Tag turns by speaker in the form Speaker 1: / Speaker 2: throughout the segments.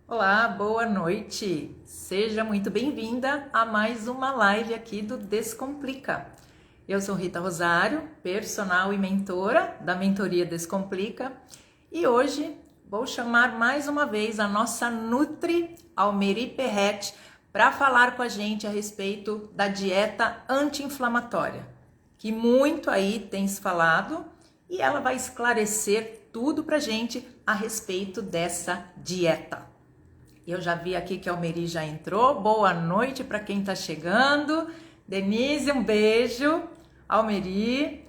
Speaker 1: Olá, boa noite. Seja muito bem-vinda a mais uma live aqui do Descomplica. Eu sou Rita Rosário, personal e mentora da mentoria Descomplica, e hoje vou chamar mais uma vez a nossa Nutri Almeri Perrette para falar com a gente a respeito da dieta anti-inflamatória, que muito aí tem se falado, e ela vai esclarecer tudo para a gente a respeito dessa dieta. Eu já vi aqui que a Almeri já entrou. Boa noite para quem está chegando. Denise, um beijo. Almeri.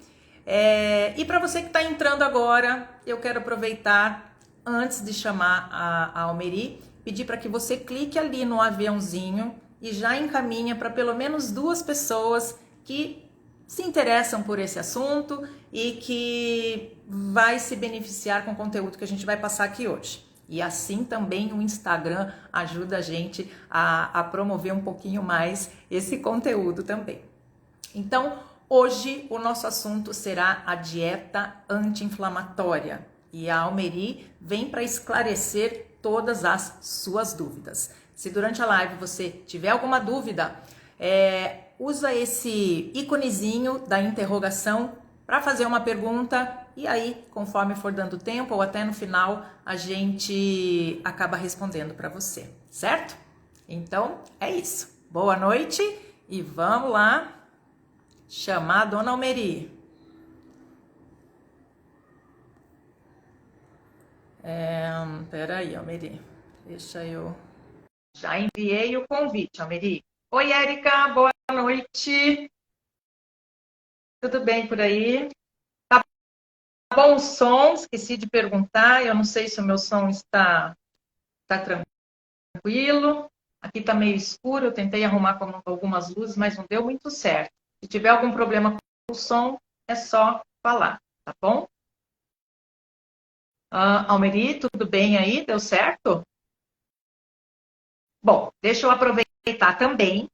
Speaker 1: E para você que está entrando agora, eu quero aproveitar, antes de chamar a Almeri, pedir para que você clique ali no aviãozinho e já encaminha para pelo menos 2 pessoas que se interessam por esse assunto e que vai se beneficiar com o conteúdo que a gente vai passar aqui hoje. E assim também o Instagram ajuda a gente a promover um pouquinho mais esse conteúdo também. Então, hoje o nosso assunto será a dieta anti-inflamatória. E a Almeri vem para esclarecer todas as suas dúvidas. Se durante a live você tiver alguma dúvida, usa esse íconezinho da interrogação para fazer uma pergunta, e aí, conforme for dando tempo ou até no final, a gente acaba respondendo para você, certo? Então, é isso. Boa noite e vamos lá chamar a Dona Almeri. Peraí, Almeri. Deixa eu... Já enviei o convite, Almeri. Oi, Érica, boa noite. Tudo bem por aí? Tá bom o som? Esqueci de perguntar. Eu não sei se o meu som está tranquilo. Aqui está meio escuro. Eu tentei arrumar com algumas luzes, mas não deu muito certo. Se tiver algum problema com o som, é só falar, tá bom? Almeri, tudo bem aí? Deu certo? Bom, deixa eu aproveitar também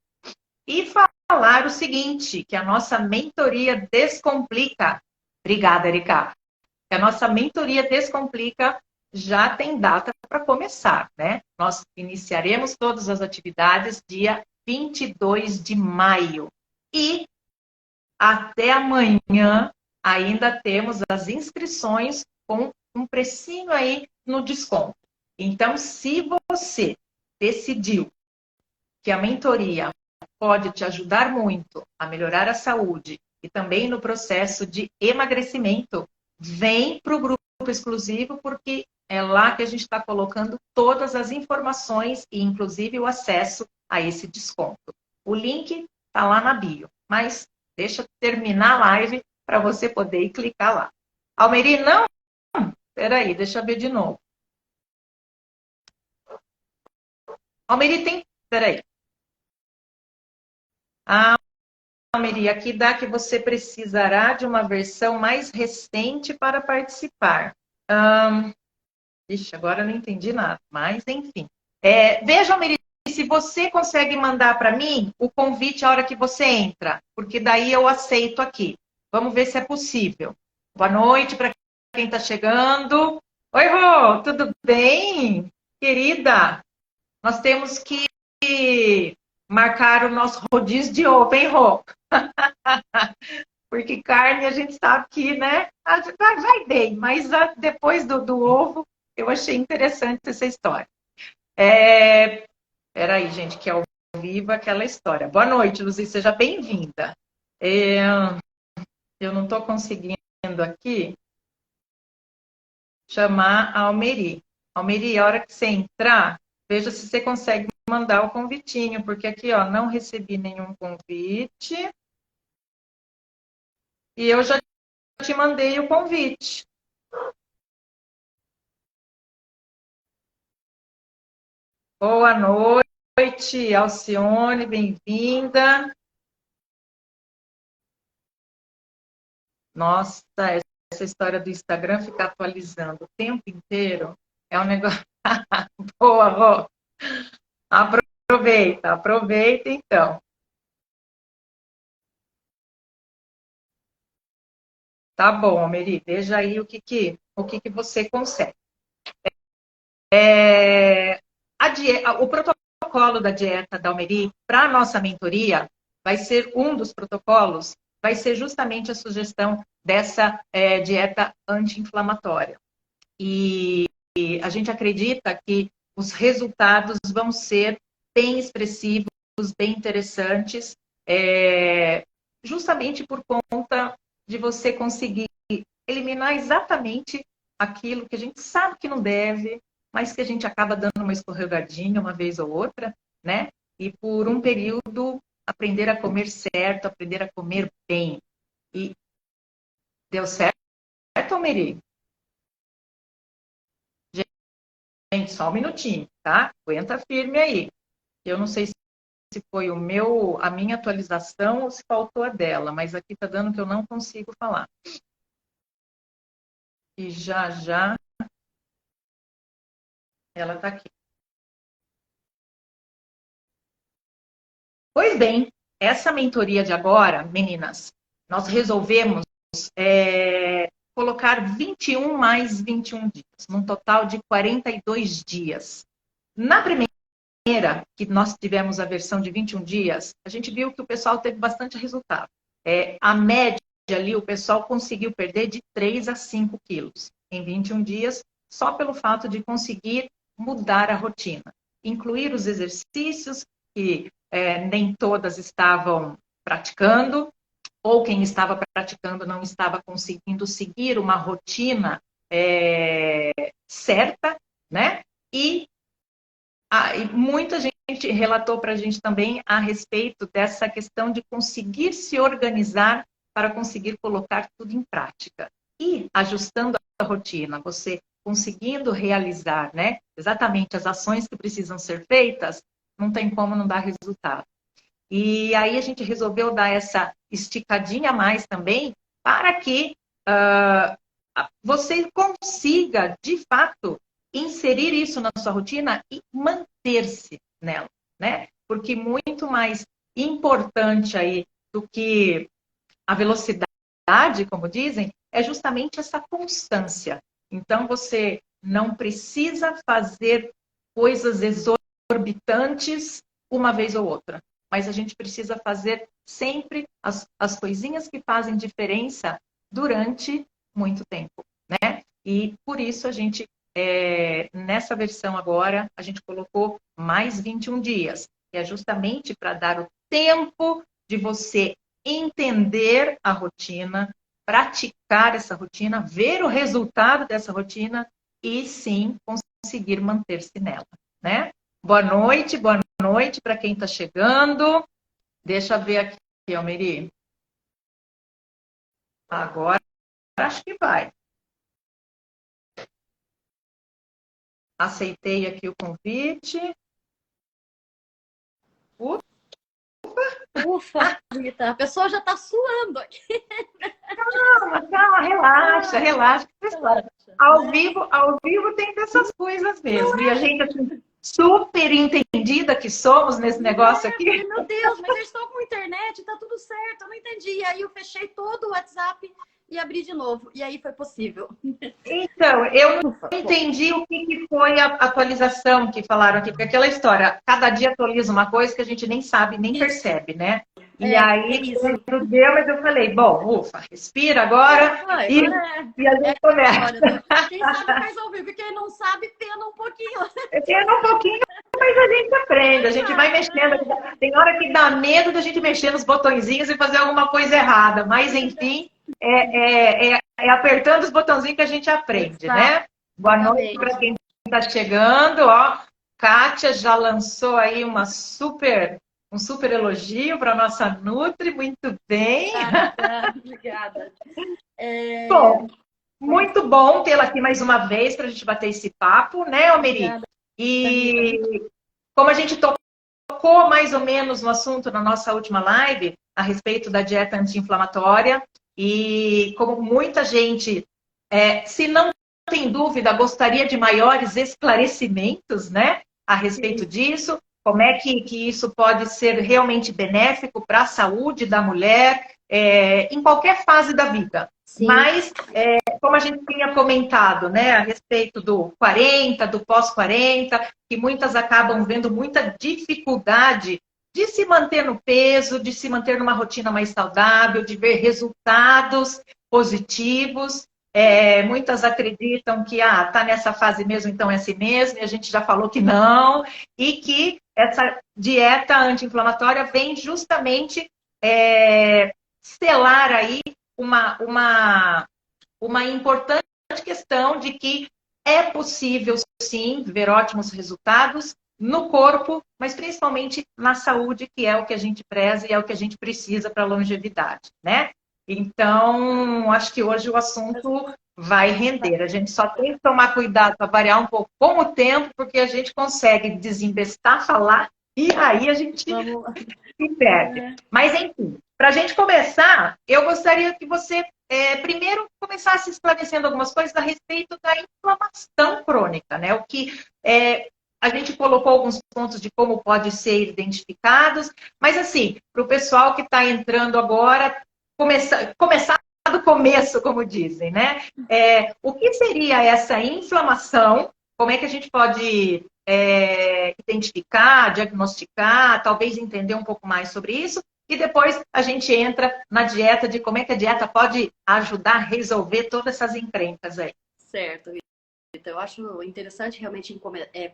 Speaker 1: e falar o seguinte, que a nossa mentoria Descomplica, obrigada, Erika, que a nossa mentoria Descomplica já tem data para começar, né? Nós iniciaremos todas as atividades dia 22 de maio. E até amanhã ainda temos as inscrições com um precinho aí no desconto. Então, se você decidiu que a mentoria pode te ajudar muito a melhorar a saúde e também no processo de emagrecimento, vem para o grupo exclusivo, porque é lá que a gente está colocando todas as informações e, inclusive, o acesso a esse desconto. O link está lá na bio, mas deixa eu terminar a live para você poder ir clicar lá. Almeri, não? Peraí, deixa eu ver de novo. Almeri tem... Peraí. Almeri, aqui dá que você precisará de uma versão mais recente para participar. Ixi, agora eu não entendi nada, mas enfim. Veja, Almeri, se você consegue mandar para mim o convite a hora que você entra, porque daí eu aceito aqui. Vamos ver se é possível. Boa noite para quem está chegando. Oi, Rô, tudo bem? Querida, nós temos que marcar o nosso rodízio de ovo, hein, Rô? Porque carne a gente sabe que, né, vai bem, mas depois do ovo, eu achei interessante essa história. Peraí, gente, que é ao vivo aquela história. Boa noite, Luzi, seja bem-vinda. É, eu não estou conseguindo aqui chamar a Almeri. Almeri, a hora que você entrar, veja se você consegue mandar o convitinho, porque aqui, ó, não recebi nenhum convite. E eu já te mandei o convite. Boa noite, Alcione, bem-vinda. Nossa, essa história do Instagram ficar atualizando o tempo inteiro é um negócio. Boa, Rô. Aproveita então. Tá bom, Meri, veja aí o que você consegue. A o protocolo da dieta da Almeri para a nossa mentoria vai ser um dos protocolos, vai ser justamente a sugestão dessa dieta anti-inflamatória. E a gente acredita que os resultados vão ser bem expressivos, bem interessantes, justamente por conta de você conseguir eliminar exatamente aquilo que a gente sabe que não deve, mas que a gente acaba dando uma escorregadinha uma vez ou outra, né? E por um período aprender a comer certo, aprender a comer bem. E deu certo, Almeri? Gente, só um minutinho, tá? Aguenta firme aí. Eu não sei se foi a minha atualização ou se faltou a dela, mas aqui tá dando que eu não consigo falar. E já ela tá aqui. Pois bem, essa mentoria de agora, meninas, nós resolvemos colocar 21 mais 21 dias, num total de 42 dias. Na primeira, que nós tivemos a versão de 21 dias, a gente viu que o pessoal teve bastante resultado. A média ali, o pessoal conseguiu perder de 3 a 5 quilos em 21 dias, só pelo fato de conseguir mudar a rotina. Incluir os exercícios, que nem todas estavam praticando, ou quem estava praticando não estava conseguindo seguir uma rotina certa, né? E muita gente relatou para a gente também a respeito dessa questão de conseguir se organizar para conseguir colocar tudo em prática. E ajustando a rotina, você conseguindo realizar, né, exatamente as ações que precisam ser feitas, não tem como não dar resultado. E aí a gente resolveu dar essa esticadinha a mais também, para que você consiga, de fato, inserir isso na sua rotina e manter-se nela, né? Porque muito mais importante aí do que a velocidade, como dizem, é justamente essa constância. Então, você não precisa fazer coisas exorbitantes uma vez ou outra, mas a gente precisa fazer sempre as coisinhas que fazem diferença durante muito tempo, né? E por isso a gente, nessa versão agora, a gente colocou mais 21 dias, que é justamente para dar o tempo de você entender a rotina, praticar essa rotina, ver o resultado dessa rotina e sim conseguir manter-se nela, né? Boa noite para quem está chegando. Deixa eu ver aqui, Almeri. Agora acho que vai. Aceitei aqui o convite.
Speaker 2: Ufa, Rita, a pessoa já está suando aqui.
Speaker 1: Calma, relaxa. Ao vivo tem dessas coisas mesmo. E a gente, assim, super entendida que somos nesse negócio aqui.
Speaker 2: Meu Deus, mas eu estou com internet, tá tudo certo, eu não entendi. E aí eu fechei todo o WhatsApp e abri de novo. E aí foi possível.
Speaker 1: Então, eu não entendi o que foi a atualização que falaram aqui, porque aquela história, cada dia atualiza uma coisa que a gente nem sabe, nem percebe, né? E aí, quando deu, mas eu falei, bom, ufa, respira agora e a gente começa.
Speaker 2: Quem sabe faz ao vivo, quem não sabe, pena um pouquinho.
Speaker 1: Pena um pouquinho, mas a gente aprende, a gente vai mexendo. Tem hora que dá medo da gente mexer nos botõezinhos e fazer alguma coisa errada, mas enfim, é apertando os botãozinhos que a gente aprende, né? Boa noite para quem está chegando, ó. Kátia já lançou aí um super elogio para a nossa Nutri, muito bem.
Speaker 2: Obrigada.
Speaker 1: Bom, muito bom tê-la aqui mais uma vez para a gente bater esse papo, né, Almeri? E como a gente tocou mais ou menos no assunto na nossa última live, a respeito da dieta anti-inflamatória, e como muita gente, se não tem dúvida, gostaria de maiores esclarecimentos, né, a respeito disso, como é que isso pode ser realmente benéfico para a saúde da mulher, em qualquer fase da vida.
Speaker 2: Sim.
Speaker 1: Mas, como a gente tinha comentado, né, a respeito do 40, do pós-40, que muitas acabam vendo muita dificuldade de se manter no peso, de se manter numa rotina mais saudável, de ver resultados positivos. Muitas acreditam que tá nessa fase mesmo, então é assim mesmo, e a gente já falou que não, e que essa dieta anti-inflamatória vem justamente selar aí uma importante questão de que é possível, sim, ver ótimos resultados no corpo, mas principalmente na saúde, que é o que a gente preza e é o que a gente precisa para a longevidade, né? Então, acho que hoje o assunto vai render. A gente só tem que tomar cuidado para variar um pouco com o tempo, porque a gente consegue desembestar, falar, e aí a gente se perde. Mas, enfim, para a gente começar, eu gostaria que você primeiro começasse esclarecendo algumas coisas a respeito da inflamação crônica, né? O que a gente colocou alguns pontos de como pode ser identificados, mas assim, para o pessoal que está entrando agora, começar do começo, como dizem, né? O que seria essa inflamação? Como é que a gente pode identificar, diagnosticar, talvez entender um pouco mais sobre isso? E depois a gente entra na dieta, de como é que a dieta pode ajudar a resolver todas essas encrencas aí.
Speaker 2: Certo. Então, eu acho interessante realmente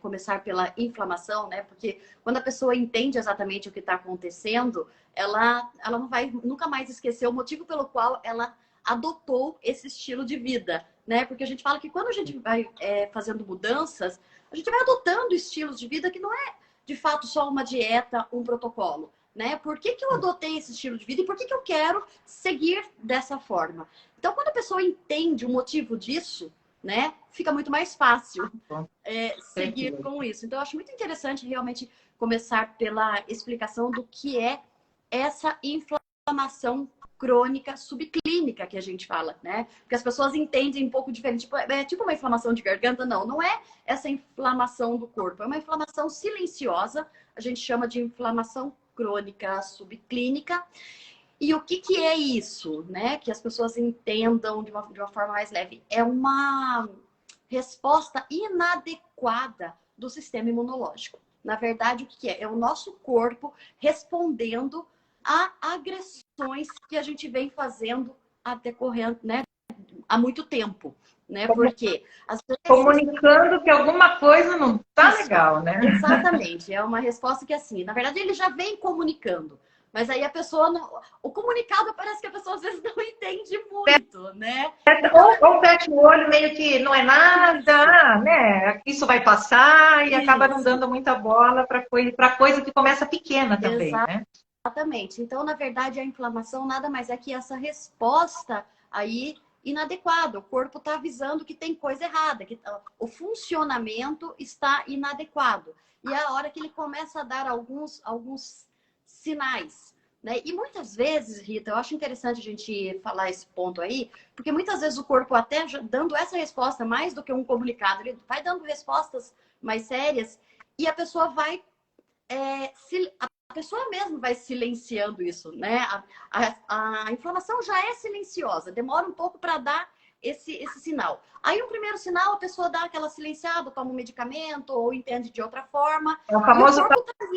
Speaker 2: começar pela inflamação, né? Porque quando a pessoa entende exatamente o que está acontecendo, ela não vai nunca mais esquecer o motivo pelo qual ela adotou esse estilo de vida, né? Porque a gente fala que quando a gente vai fazendo mudanças, a gente vai adotando estilos de vida que não é, de fato, só uma dieta, um protocolo, né? Por que eu adotei esse estilo de vida e por que eu quero seguir dessa forma? Então, quando a pessoa entende o motivo disso, né, fica muito mais fácil seguir com isso. Então, eu acho muito interessante realmente começar pela explicação do que é essa inflamação crônica subclínica que a gente fala, né? Porque as pessoas entendem um pouco diferente. É tipo uma inflamação de garganta? Não, não é essa inflamação do corpo. É uma inflamação silenciosa. A gente chama de inflamação crônica subclínica. E o que é isso, né? Que as pessoas entendam de uma forma mais leve. É uma resposta inadequada do sistema imunológico. Na verdade, o que é? É o nosso corpo respondendo a agressões que a gente vem fazendo né, há muito tempo. Né? Porque às vezes,
Speaker 1: comunicando que alguma coisa não está legal, né?
Speaker 2: Exatamente. É uma resposta que, assim, na verdade, ele já vem comunicando. Mas aí a pessoa não... O comunicado parece que a pessoa às vezes não entende muito, né?
Speaker 1: Ou fecha o olho meio que não é nada, né? Isso vai passar e acaba não dando muita bola para coisa que começa pequena também, né?
Speaker 2: Exatamente. Então, na verdade, a inflamação nada mais é que essa resposta aí inadequada. O corpo está avisando que tem coisa errada, que o funcionamento está inadequado. E é a hora que ele começa a dar alguns sinais, né? E muitas vezes, Rita, eu acho interessante a gente falar esse ponto aí, porque muitas vezes o corpo até dando essa resposta mais do que um comunicado, ele vai dando respostas mais sérias e a pessoa vai a pessoa mesmo vai silenciando isso, né? A inflamação já é silenciosa, demora um pouco para dar esse sinal. Aí, o primeiro sinal, a pessoa dá aquela silenciada, toma um medicamento ou entende de outra forma.
Speaker 1: É o famoso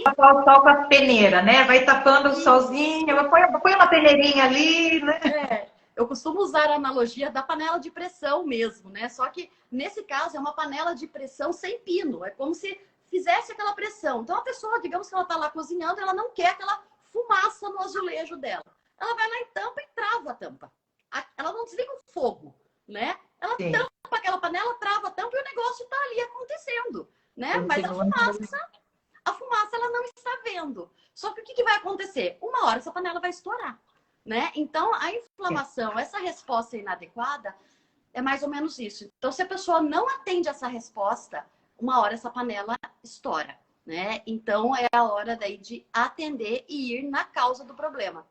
Speaker 1: tapar o sol com a peneira, né? Vai tapando o solzinho, põe uma peneirinha ali, né?
Speaker 2: Eu costumo usar a analogia da panela de pressão mesmo, né? Só que, nesse caso, é uma panela de pressão sem pino. É como se fizesse aquela pressão. Então, a pessoa, digamos que ela está lá cozinhando, ela não quer aquela fumaça no azulejo dela. Ela vai lá e tampa e trava a tampa. Ela não desliga o fogo, né? Ela tampa aquela panela, trava a tampa e o negócio está ali acontecendo, né? Mas a fumaça ela não está vendo. Só que o que vai acontecer? Uma hora essa panela vai estourar, né? Então, a inflamação, essa resposta inadequada, é mais ou menos isso. Então, se a pessoa não atende essa resposta, uma hora essa panela estoura, né? Então, é a hora daí de atender e ir na causa do problema.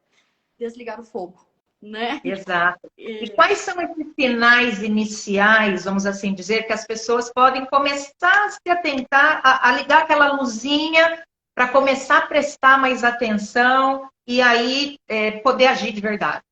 Speaker 2: Desligar o fogo, né?
Speaker 1: Exato. E quais são esses sinais iniciais, vamos assim dizer, que as pessoas podem começar a se atentar, a ligar aquela luzinha para começar a prestar mais atenção e aí poder agir de verdade?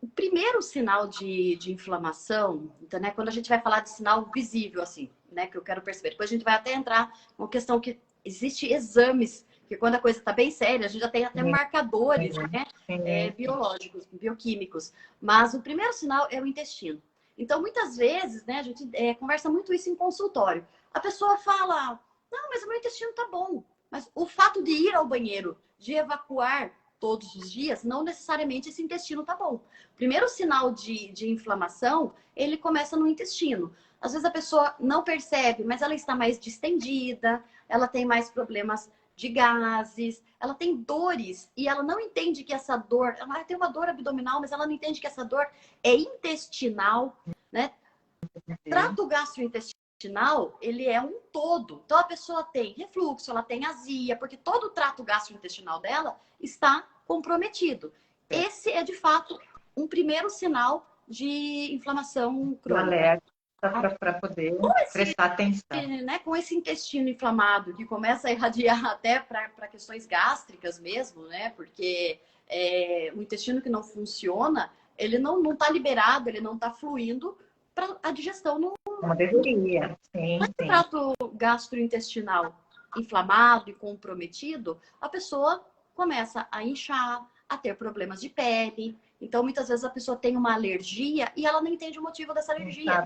Speaker 2: O primeiro sinal de inflamação, então, né, quando a gente vai falar de sinal visível, assim, né, que eu quero perceber. Depois a gente vai até entrar numa questão que existe exames, que quando a coisa está bem séria, a gente já tem até marcadores, né, biológicos, bioquímicos. Mas o primeiro sinal é o intestino. Então, muitas vezes, né, a gente conversa muito isso em consultório. A pessoa fala, não, mas o meu intestino tá bom. Mas o fato de ir ao banheiro, de evacuar todos os dias, não necessariamente esse intestino tá bom. O primeiro sinal de inflamação, ele começa no intestino. Às vezes a pessoa não percebe, mas ela está mais distendida, ela tem mais problemas de gases, ela tem dores e ela não entende que essa dor, ela tem uma dor abdominal, mas ela não entende que essa dor é intestinal, né? Trato gastrointestinal, ele é um todo. Então a pessoa tem refluxo, ela tem azia, porque todo o trato gastrointestinal dela está comprometido. Esse é de fato um primeiro sinal de inflamação crônica.
Speaker 1: Para poder prestar atenção.
Speaker 2: Né, com esse intestino inflamado que começa a irradiar até para questões gástricas mesmo, né? Porque o intestino que não funciona, ele não está liberado, ele não está fluindo para a digestão no
Speaker 1: Como deveria. Sim, sim.
Speaker 2: trato gastrointestinal inflamado e comprometido, a pessoa começa a inchar, a ter problemas de pele. Então, muitas vezes a pessoa tem uma alergia e ela não entende o motivo dessa alergia,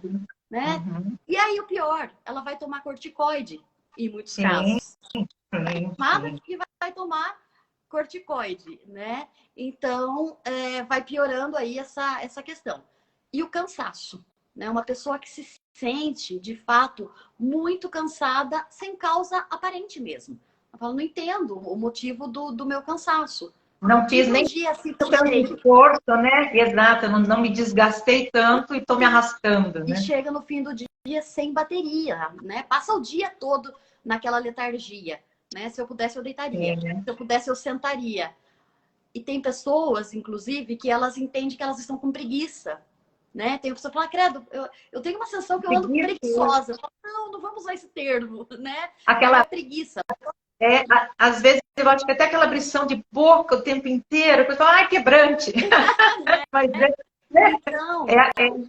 Speaker 2: né?
Speaker 1: Uhum.
Speaker 2: E aí, o pior, ela vai tomar corticoide, em muitos
Speaker 1: Sim,
Speaker 2: casos.
Speaker 1: sim,
Speaker 2: Nada
Speaker 1: sim.
Speaker 2: que vai tomar corticoide, né? Então, vai piorando aí essa questão. E o cansaço, né? Uma pessoa que se sente, de fato, muito cansada, sem causa aparente mesmo. Ela fala, não entendo o motivo do meu cansaço.
Speaker 1: Não fiz nem
Speaker 2: dia assim,
Speaker 1: tanto esforço, né? Exato, não me desgastei tanto e estou me arrastando, né?
Speaker 2: E chega no fim do dia sem bateria, né? Passa o dia todo naquela letargia, né? Se eu pudesse, eu deitaria. Se eu pudesse, eu sentaria. E tem pessoas, inclusive, que elas entendem que elas estão com preguiça, né? Tem pessoa que fala, credo, eu tenho uma sensação que eu ando preguiçosa. Eu falo, não vamos usar esse termo, né?
Speaker 1: Aquela
Speaker 2: preguiça.
Speaker 1: Às vezes eu acho que até aquela abrição de boca o tempo inteiro, que eu falo, ai, quebrante. Mas
Speaker 2: Então,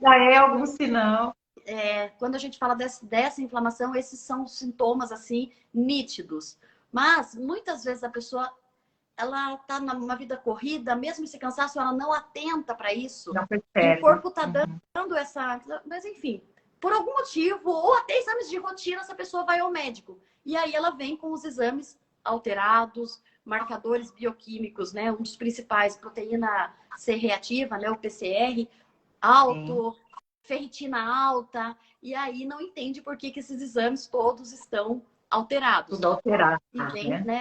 Speaker 1: já é algum sinal.
Speaker 2: Quando a gente fala dessa inflamação, esses são sintomas assim nítidos. Mas muitas vezes a pessoa ela está numa vida corrida, mesmo esse cansaço, ela não atenta para isso.
Speaker 1: Não percebe.
Speaker 2: E o corpo está dando essa. Mas enfim, por algum motivo, ou até exames de rotina, essa pessoa vai ao médico. E aí ela vem com os exames alterados, marcadores bioquímicos, né? Um dos principais, proteína C reativa, né? O PCR, alto, ferritina alta. E aí não entende por que esses exames todos estão alterados.
Speaker 1: Tudo alterado.
Speaker 2: E vem, né?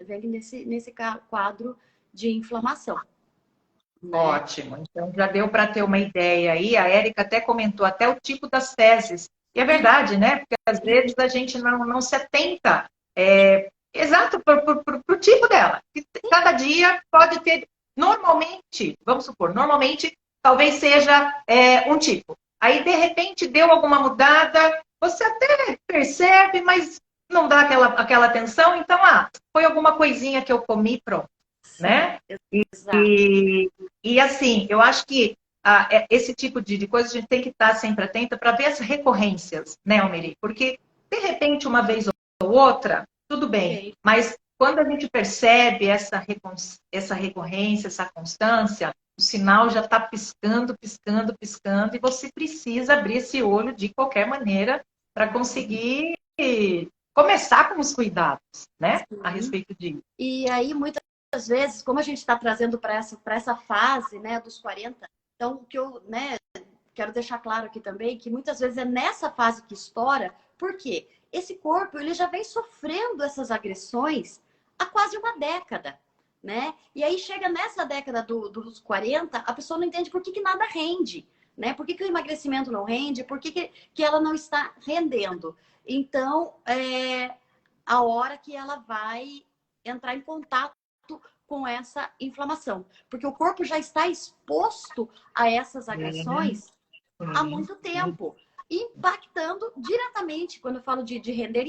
Speaker 2: Vem nesse quadro de inflamação. Né?
Speaker 1: Ótimo. Então já deu para ter uma ideia aí. A Érica até comentou até o tipo das fezes. E é verdade, né? Porque às vezes a gente não se atenta exato para o tipo dela. Cada dia pode ter, normalmente, vamos supor, normalmente talvez seja um tipo. Aí, de repente, deu alguma mudada, você até percebe, mas não dá aquela atenção. Então, foi alguma coisinha que eu comi, pronto.
Speaker 2: Sim,
Speaker 1: né? E assim, eu acho que esse tipo de coisa a gente tem que estar sempre atenta para ver as recorrências, né, Almeri? Porque, de repente, uma vez ou outra, tudo bem. Mas quando a gente percebe essa recorrência, essa constância, o sinal já está piscando, piscando, piscando, e você precisa abrir esse olho de qualquer maneira para conseguir começar com os cuidados, né? A respeito disso.
Speaker 2: E aí, muitas vezes, como a gente está trazendo para essa fase, né, dos 40, então o que eu, né, quero deixar claro aqui também, que muitas vezes é nessa fase que estoura, porque esse corpo ele já vem sofrendo essas agressões há quase uma década, né? E aí chega nessa década dos 40, a pessoa não entende por que nada rende, né? Por que o emagrecimento não rende, por que ela não está rendendo. Então, a hora que ela vai entrar em contato com essa inflamação. Porque o corpo já está exposto a essas agressões há muito tempo. impactando diretamente, quando eu falo de render,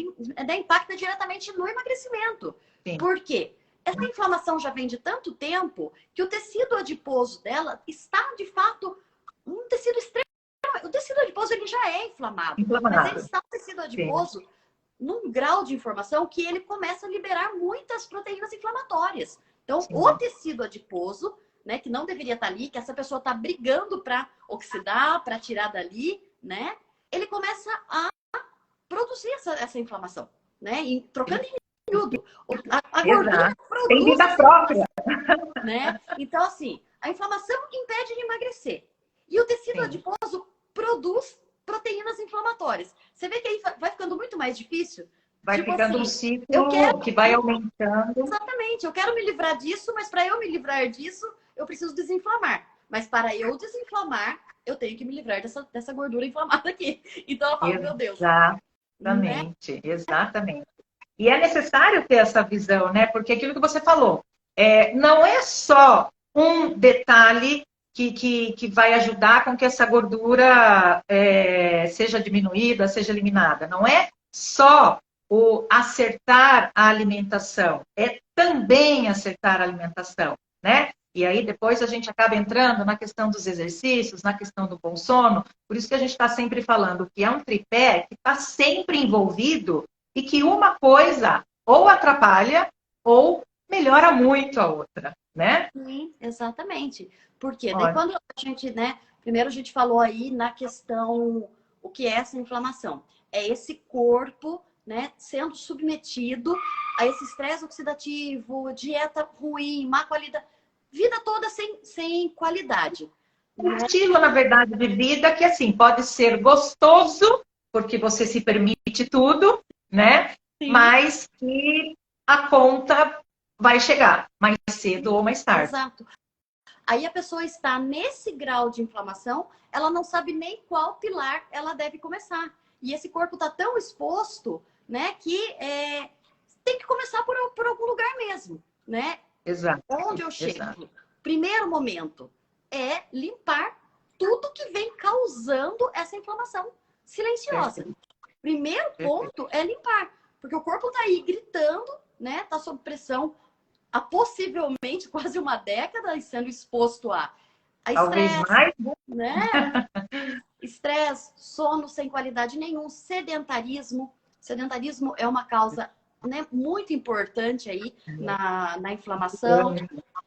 Speaker 2: né, impacta diretamente no emagrecimento.
Speaker 1: Sim.
Speaker 2: Por quê? Essa inflamação já vem de tanto tempo que o tecido adiposo dela está, de fato, um tecido extremo. O tecido adiposo ele já é inflamado, mas ele está um tecido adiposo
Speaker 1: Sim.
Speaker 2: num grau de inflamação que ele começa a liberar muitas proteínas inflamatórias. Então,
Speaker 1: Sim.
Speaker 2: o tecido adiposo, né, que não deveria estar ali, que essa pessoa está brigando para oxidar, para tirar dali, né, ele começa a produzir essa inflamação, né, e trocando em miúdo. A gordura produz
Speaker 1: tem vida própria,
Speaker 2: né? Então, assim, a inflamação impede de emagrecer. E o tecido adiposo produz proteínas inflamatórias. Você vê que aí vai ficando muito mais difícil.
Speaker 1: Vai
Speaker 2: tipo
Speaker 1: ficando
Speaker 2: assim,
Speaker 1: um ciclo que vai aumentando.
Speaker 2: Exatamente, eu quero me livrar disso, mas para eu me livrar disso, eu preciso desinflamar. Mas para eu desinflamar, eu tenho que me livrar dessa gordura inflamada aqui. Então ela fala, meu Deus.
Speaker 1: Exatamente, né? Exatamente. E é necessário ter essa visão, né? Porque aquilo que você falou, não é só um detalhe que vai ajudar com que essa gordura seja diminuída, seja eliminada. Não é só o acertar a alimentação, é também acertar a alimentação, né? E aí depois a gente acaba entrando na questão dos exercícios, na questão do bom sono. Por isso que a gente está sempre falando que é um tripé que está sempre envolvido e que uma coisa ou atrapalha ou melhora muito a outra, né?
Speaker 2: Sim, exatamente. Porque daí quando a gente, né? Primeiro a gente falou aí na questão o que é essa inflamação. É esse corpo, né, sendo submetido a esse estresse oxidativo, dieta ruim, má qualidade, vida toda sem qualidade.
Speaker 1: Um estilo, na verdade, de vida que, assim, pode ser gostoso, porque você se permite tudo, né? Sim. Mas que a conta vai chegar mais cedo ou mais tarde.
Speaker 2: Exato. Aí a pessoa está nesse grau de inflamação, ela não sabe nem qual pilar ela deve começar. E esse corpo está tão exposto, né, que tem que começar por algum lugar mesmo, né?
Speaker 1: Exato.
Speaker 2: Onde eu chego? Exato. Primeiro momento é limpar tudo que vem causando essa inflamação silenciosa. Perfeito. Primeiro ponto é limpar, porque o corpo está aí gritando, né? Está sob pressão há possivelmente quase uma década e sendo exposto a estresse, né? Estresse, sono sem qualidade nenhum, sedentarismo. Sedentarismo é uma causa, né, muito importante aí na inflamação.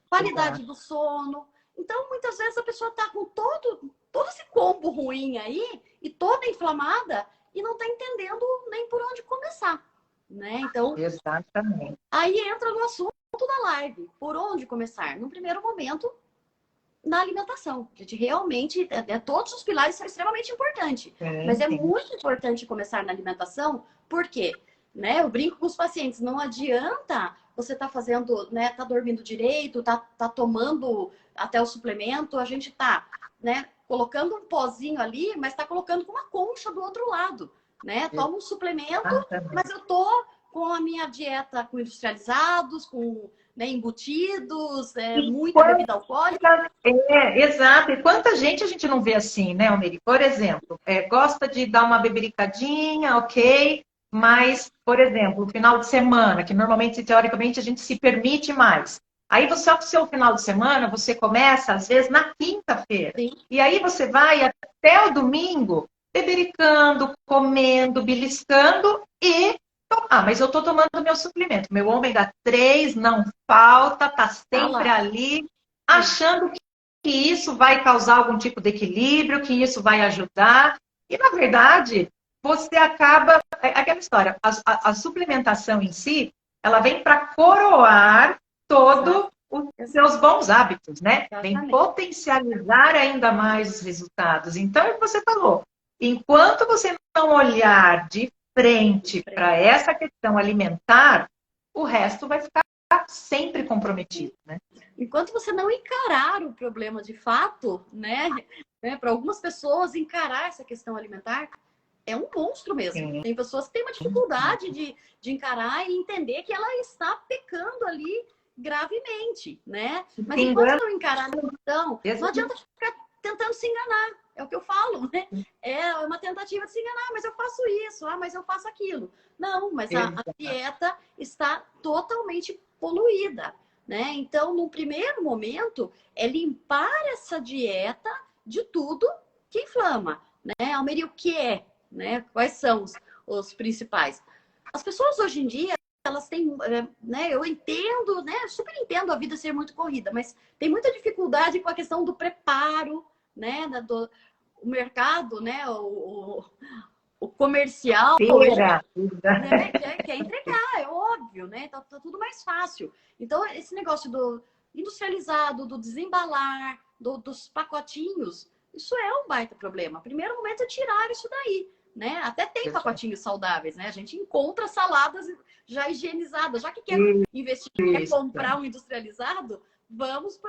Speaker 2: Qualidade do sono. Então, muitas vezes a pessoa está com todo esse combo ruim aí e toda inflamada e não está entendendo nem por onde começar, né? Então,
Speaker 1: exatamente.
Speaker 2: Aí entra no assunto da live. Por onde começar? No primeiro momento, na alimentação. A gente realmente, todos os pilares são extremamente importantes. Mas é muito importante começar na alimentação, porque, né, eu brinco com os pacientes, não adianta você tá fazendo, né, tá dormindo direito, tá tomando até o suplemento, a gente tá, né, colocando um pozinho ali, mas tá colocando com uma concha do outro lado, né? Toma um suplemento, mas eu tô com a minha dieta com industrializados, com, né, embutidos, muita bebida alcoólica.
Speaker 1: Exato. E quanta gente a gente não vê assim, né, Almeri? Por exemplo, gosta de dar uma bebericadinha, ok, mas, por exemplo, o final de semana, que normalmente, teoricamente, a gente se permite mais. Aí você, o seu final de semana, você começa, às vezes, na quinta-feira. E aí você vai até o domingo bebericando, comendo, beliscando e mas eu tô tomando meu suplemento. Meu ômega 3 não falta, tá sempre ali, achando que isso vai causar algum tipo de equilíbrio, que isso vai ajudar. E, na verdade, você acaba... aquela história, a suplementação em si, ela vem para coroar todo os seus bons hábitos, né? Vem potencializar ainda mais os resultados. Então, é o que você falou. Enquanto você não olhar de frente para essa questão alimentar, o resto vai ficar sempre comprometido, né?
Speaker 2: Enquanto você não encarar o problema de fato, né? Para algumas pessoas, encarar essa questão alimentar é um monstro mesmo. Sim. Tem pessoas que têm uma dificuldade de encarar e entender que ela está pecando ali gravemente, né? Mas enquanto não encarar a questão, não adianta ficar tentando se enganar. É o que eu falo, né? É uma tentativa de se enganar, mas eu faço isso, mas eu faço aquilo. Não, mas a dieta está totalmente poluída, né? Então, no primeiro momento, é limpar essa dieta de tudo que inflama, né? Almeri, o que é, né? Quais são os principais? As pessoas hoje em dia, elas têm, né? Eu entendo, né? Super entendo a vida ser muito corrida, mas tem muita dificuldade com a questão do preparo, né? O mercado, né? O comercial hoje, né? Quer entregar, é óbvio, né? Tá tudo mais fácil. Então, esse negócio do industrializado, do desembalar, dos pacotinhos, isso é um baita problema. Primeiro momento é tirar isso daí, né? Até tem pacotinhos saudáveis, né? A gente encontra saladas já higienizadas. Já que quer investir, quer comprar um industrializado, vamos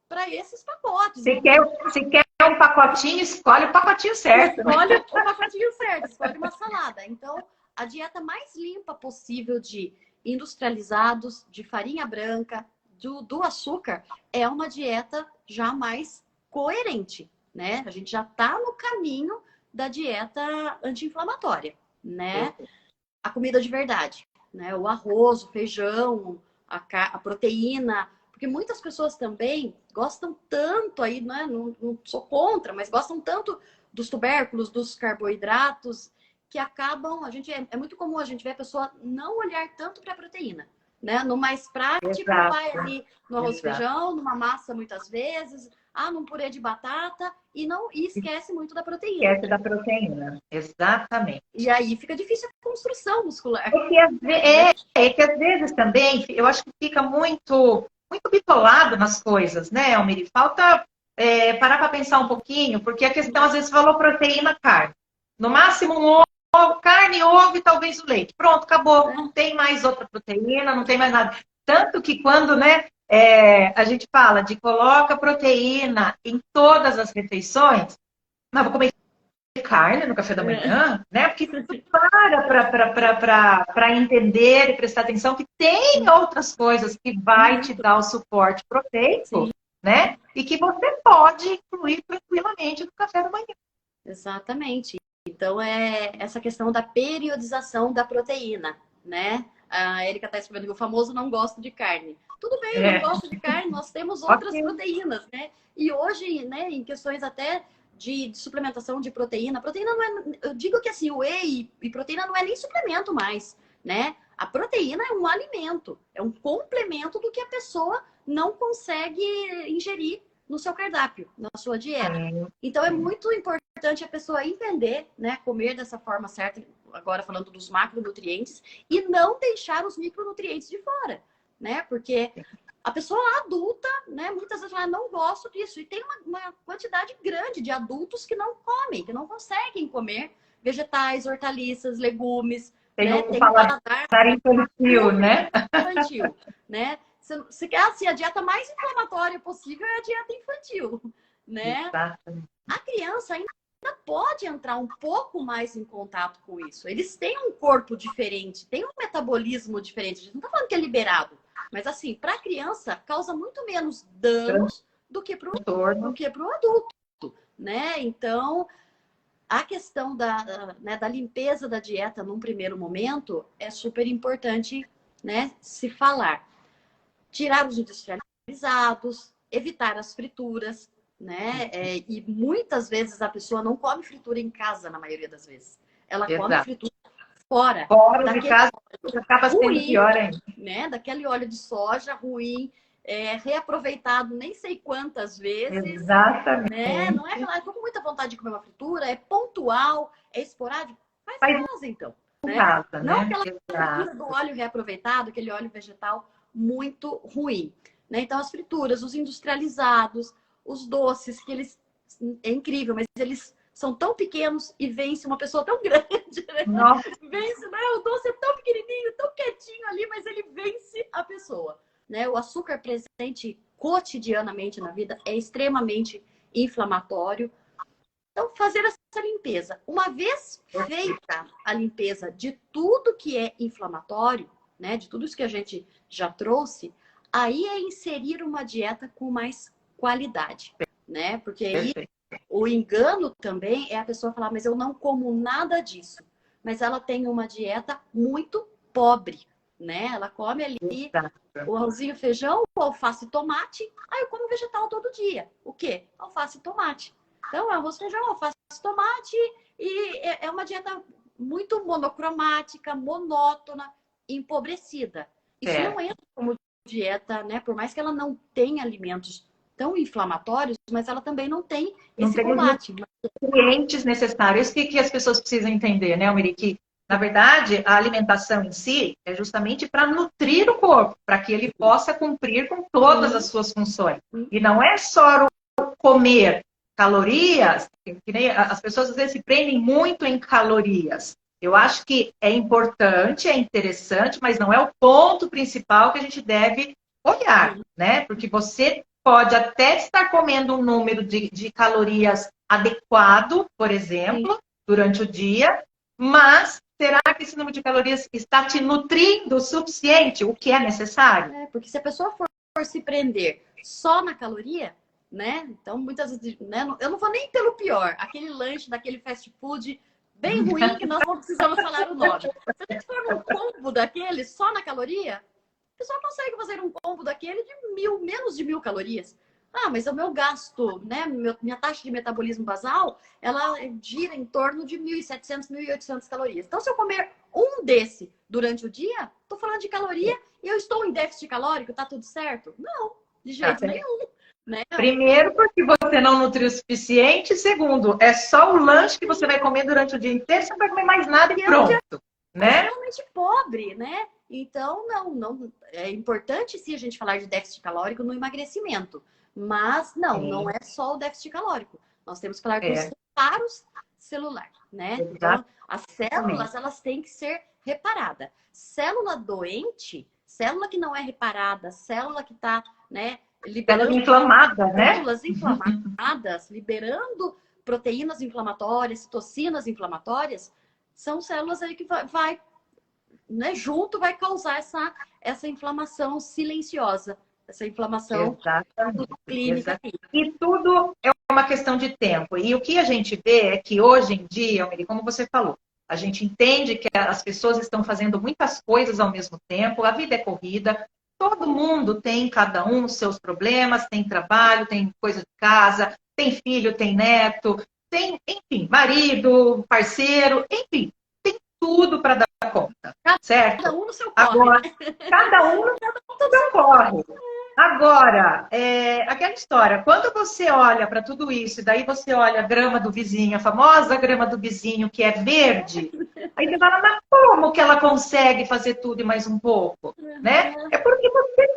Speaker 2: para esses pacotes.
Speaker 1: Se quer um pacotinho, escolhe o pacotinho certo.
Speaker 2: Escolhe o pacotinho certo, escolhe uma salada. Então, a dieta mais limpa possível de industrializados, de farinha branca, do açúcar, é uma dieta já mais coerente, né? A gente já está no caminho da dieta anti-inflamatória, né? A comida de verdade, né? O arroz, o feijão, a proteína, porque muitas pessoas também gostam tanto aí, né? Não sou contra, mas gostam tanto dos tubérculos, dos carboidratos, que acabam, é muito comum a gente ver a pessoa não olhar tanto para a proteína, né? No mais prático, vai ali no arroz e feijão, numa massa muitas vezes, num purê de batata, e esquece muito da proteína.
Speaker 1: Esquece da proteína, exatamente.
Speaker 2: E aí fica difícil a construção muscular.
Speaker 1: Que às vezes também, eu acho que fica muito bitolado nas coisas, né, Almiri? Falta parar para pensar um pouquinho, porque a questão, às vezes, falou proteína, carne. No máximo, um ovo, carne, ovo e talvez o leite. Pronto, acabou. Não tem mais outra proteína, não tem mais nada. Tanto que quando, né, a gente fala de coloca proteína em todas as refeições, mas vou comer carne no café da manhã, né? Porque para entender e prestar atenção que tem outras coisas que vai te dar o suporte proteico, né? E que você pode incluir tranquilamente no café da manhã.
Speaker 2: Exatamente. Então, é essa questão da periodização da proteína, né? A Erika está escrevendo que o famoso não gosta de carne. Tudo bem, não gosto de carne, nós temos outras proteínas, né? E hoje, né, em questões até de suplementação de proteína não é... Eu digo que assim, o whey e proteína não é nem suplemento mais, né? A proteína é um alimento, é um complemento do que a pessoa não consegue ingerir no seu cardápio, na sua dieta. Então, é muito importante a pessoa entender, né? Comer dessa forma certa, agora falando dos macronutrientes, e não deixar os micronutrientes de fora, né? Porque a pessoa adulta, né? Muitas vezes ela não gosta disso. E tem uma quantidade grande de adultos que não comem, que não conseguem comer vegetais, hortaliças, legumes.
Speaker 1: Tem
Speaker 2: né?
Speaker 1: um paladar infantil, né?
Speaker 2: Infantil, né? Se quer assim, a dieta mais inflamatória possível é a dieta infantil, né?
Speaker 1: Exatamente.
Speaker 2: A criança ainda pode entrar um pouco mais em contato com isso. Eles têm um corpo diferente, têm um metabolismo diferente. A gente não está falando que é liberado, mas assim, para a criança causa muito menos danos do que para o adulto, né? Então, a questão da limpeza da dieta num primeiro momento é super importante, né, se falar. Tirar os industrializados, evitar as frituras, né? E muitas vezes a pessoa não come fritura em casa, na maioria das vezes. Ela come fritura fora.
Speaker 1: Fora de casa, acaba sendo pior ainda.
Speaker 2: Né? Daquele óleo de soja ruim, reaproveitado nem sei quantas vezes.
Speaker 1: Exatamente.
Speaker 2: Né? Não é aquela, eu tô com muita vontade de comer uma fritura, é pontual, é esporádico. Faz em casa, então.
Speaker 1: Né? Casa,
Speaker 2: não
Speaker 1: né?
Speaker 2: aquela fritura do óleo reaproveitado, aquele óleo vegetal muito ruim, né? Então as frituras, os industrializados, os doces, que eles é incrível, mas eles são tão pequenos e vence uma pessoa tão grande, né?
Speaker 1: Nossa.
Speaker 2: Vence, né? O doce é tão pequenininho, tão quietinho ali, mas ele vence a pessoa, né? O açúcar presente cotidianamente na vida é extremamente inflamatório. Então, fazer essa limpeza. Uma vez feita a limpeza de tudo que é inflamatório, né, de tudo isso que a gente já trouxe, aí é inserir uma dieta com mais qualidade, né? Porque aí o engano também é a pessoa falar, mas eu não como nada disso. Mas ela tem uma dieta muito pobre, né? Ela come ali o arrozinho, feijão, o alface e tomate. Aí eu como vegetal todo dia. O quê? Alface e tomate. Então, arroz, feijão, alface, tomate. E é uma dieta muito monocromática, monótona, empobrecida. Isso não entra como dieta, né? Por mais que ela não tenha alimentos tão inflamatórios, mas ela também não tem esse combate.
Speaker 1: Nutrientes necessários. Isso que as pessoas precisam entender, né, Almiri? Que, na verdade, a alimentação em si é justamente para nutrir o corpo, para que ele possa cumprir com todas as suas funções. E não é só o comer calorias, que nem as pessoas às vezes se prendem muito em calorias. Eu acho que é importante, é interessante, mas não é o ponto principal que a gente deve olhar, né? Porque você pode até estar comendo um número de calorias adequado, por exemplo, durante o dia, mas será que esse número de calorias está te nutrindo o suficiente, o que é necessário?
Speaker 2: Porque se a pessoa for se prender só na caloria, né? Então, muitas vezes, né? Eu não vou nem pelo pior, aquele lanche daquele fast food bem ruim que nós não precisamos falar o nome. Se a gente for num combo daquele só na caloria, a pessoa consegue fazer um combo daquele de menos de 1.000 calorias. Ah, mas o meu gasto, né? Minha taxa de metabolismo basal, ela gira em torno de 1.700, 1.800 calorias. Então, se eu comer um desse durante o dia, tô falando de caloria e eu estou em déficit calórico, tá tudo certo? Não, de jeito nenhum. Né?
Speaker 1: Primeiro, porque você não nutriu o suficiente. Segundo, é só o lanche que você vai comer durante o dia inteiro, você não vai comer mais nada e pronto. Né?
Speaker 2: É realmente pobre, né? Então, não é importante sim a gente falar de déficit calórico no emagrecimento. Mas não é só o déficit calórico. Nós temos que falar dos reparos celulares, né? Então, as células, elas têm que ser reparadas. Célula doente, célula que não é reparada, célula que está, né, liberando células inflamadas, liberando proteínas inflamatórias, citocinas inflamatórias, são células aí que vai né, junto vai causar essa inflamação silenciosa, essa inflamação clínica.
Speaker 1: E tudo é uma questão de tempo. E o que a gente vê é que hoje em dia, como você falou, a gente entende que as pessoas estão fazendo muitas coisas ao mesmo tempo, a vida é corrida, todo mundo tem, cada um, os seus problemas, tem trabalho, tem coisa de casa, tem filho, tem neto, tem, enfim, marido, parceiro, enfim, tem tudo para dar conta, certo?
Speaker 2: Cada um no seu corre.
Speaker 1: Agora, cada um no seu corre. Agora, aquela história, quando você olha para tudo isso, e daí você olha a grama do vizinho, a famosa grama do vizinho que é verde, aí você fala, mas como que ela consegue fazer tudo e mais um pouco? Né? É porque você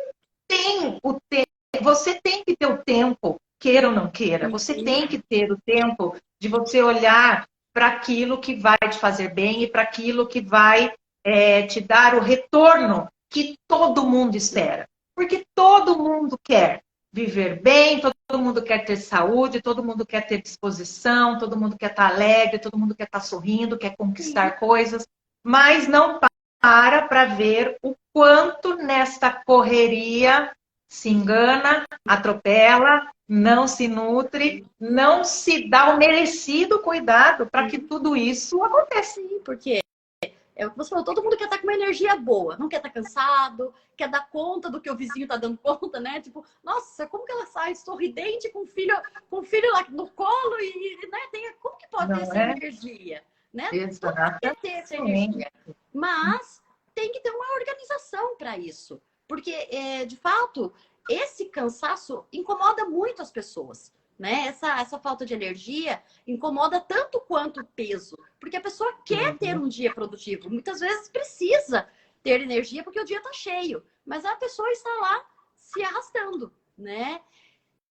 Speaker 1: tem o tempo, você tem que ter o tempo, queira ou não queira, você tem que ter o tempo de você olhar para aquilo que vai te fazer bem e para aquilo que vai te dar o retorno que todo mundo espera. Porque todo mundo quer viver bem, todo mundo quer ter saúde, todo mundo quer ter disposição, todo mundo quer estar alegre, todo mundo quer estar sorrindo, quer conquistar coisas, mas não para ver o quanto nesta correria se engana, atropela, não se nutre, não se dá o merecido cuidado para que tudo isso aconteça.
Speaker 2: Sim, porque é o que você falou, todo mundo quer estar com uma energia boa, não quer estar cansado, quer dar conta do que o vizinho está dando conta, né? Tipo, nossa, como que ela sai sorridente com o filho lá no colo e né? Como que pode ter essa energia? Né? Todo mundo quer ter essa energia. Mas tem que ter uma organização para isso. Porque, de fato, esse cansaço incomoda muito as pessoas. Né? Essa falta de energia incomoda tanto quanto o peso, porque a pessoa quer ter um dia produtivo, muitas vezes precisa ter energia porque o dia está cheio, mas a pessoa está lá se arrastando, né?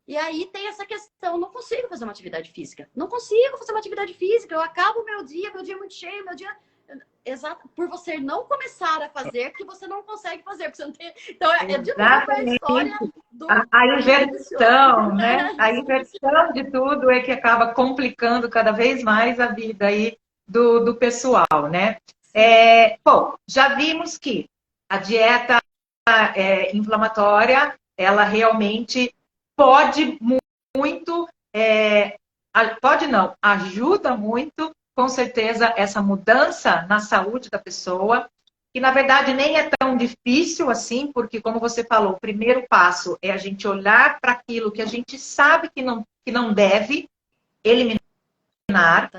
Speaker 2: E aí tem essa questão, não consigo fazer uma atividade física, eu acabo meu dia é muito cheio, meu dia... Exato, por você não começar a fazer que você não consegue fazer, porque você não tem... Então, de novo a história
Speaker 1: a inversão, né? A inversão de tudo é que acaba complicando cada vez mais a vida aí do pessoal, né? Bom, já vimos que a dieta inflamatória, ela realmente pode muito, pode não, ajuda muito, com certeza, essa mudança na saúde da pessoa, que na verdade nem é tão difícil assim, porque como você falou, o primeiro passo é a gente olhar para aquilo que a gente sabe que não deve eliminar.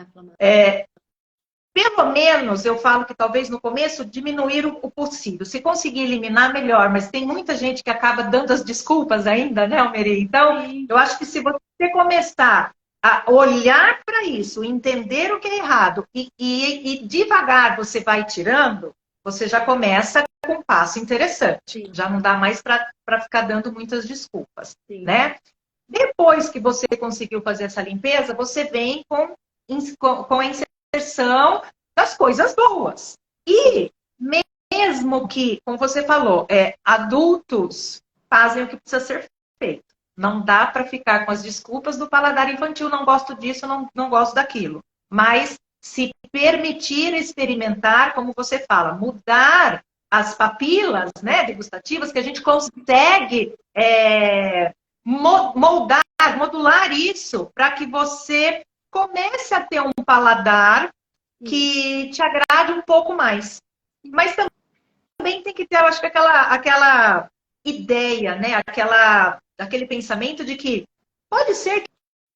Speaker 1: Pelo menos, eu falo que talvez no começo diminuir o possível. Se conseguir eliminar, melhor. Mas tem muita gente que acaba dando as desculpas ainda, né, Almeri? Então, eu acho que se você começar a olhar para isso, entender o que é errado e devagar você vai tirando, você já começa com um passo interessante.
Speaker 2: Sim.
Speaker 1: Já não dá mais para ficar dando muitas desculpas,
Speaker 2: Sim.
Speaker 1: né? Depois que você conseguiu fazer essa limpeza, você vem com a inserção das coisas boas. E mesmo que, como você falou, adultos fazem o que precisa ser feito. Não dá para ficar com as desculpas do paladar infantil, não gosto disso, não gosto daquilo. Mas se permitir experimentar, como você fala, mudar as papilas, né, degustativas, que a gente consegue modular isso para que você comece a ter um paladar que te agrade um pouco mais. Mas também tem que ter, eu acho que aquela ideia, né? Aquele pensamento de que pode ser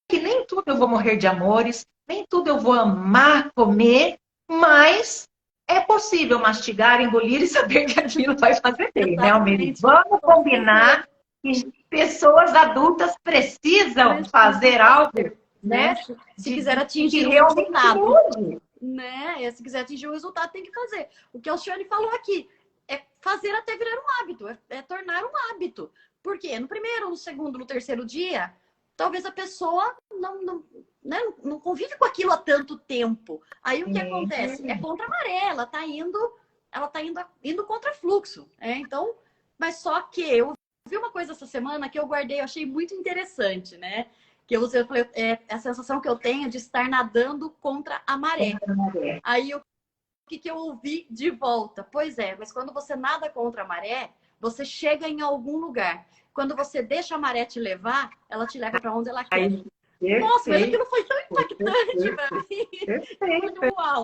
Speaker 1: que nem tudo eu vou morrer de amores, nem tudo eu vou amar comer, mas é possível mastigar, engolir e saber que aquilo vai fazer bem, né, Almeri? Vamos combinar que pessoas adultas precisam fazer algo, né?
Speaker 2: Se quiser atingir o resultado, né? Se quiser atingir o resultado, tem que fazer. O que a Alcione falou aqui é fazer até virar um hábito, é tornar um hábito. Por quê? No primeiro, no segundo, no terceiro dia, talvez a pessoa não convive com aquilo há tanto tempo. Aí o que acontece? É contra a maré, ela tá indo contra fluxo. Então, mas só que eu vi uma coisa essa semana que eu guardei, eu achei muito interessante, né? Que eu falei, a sensação que eu tenho de estar nadando contra a maré. Aí o que eu ouvi de volta? Pois é, mas quando você nada contra a maré, você chega em algum lugar. Quando você deixa a maré te levar, ela te leva para onde ela quer. Nossa, mas aquilo foi tão impactante para mim. Uau!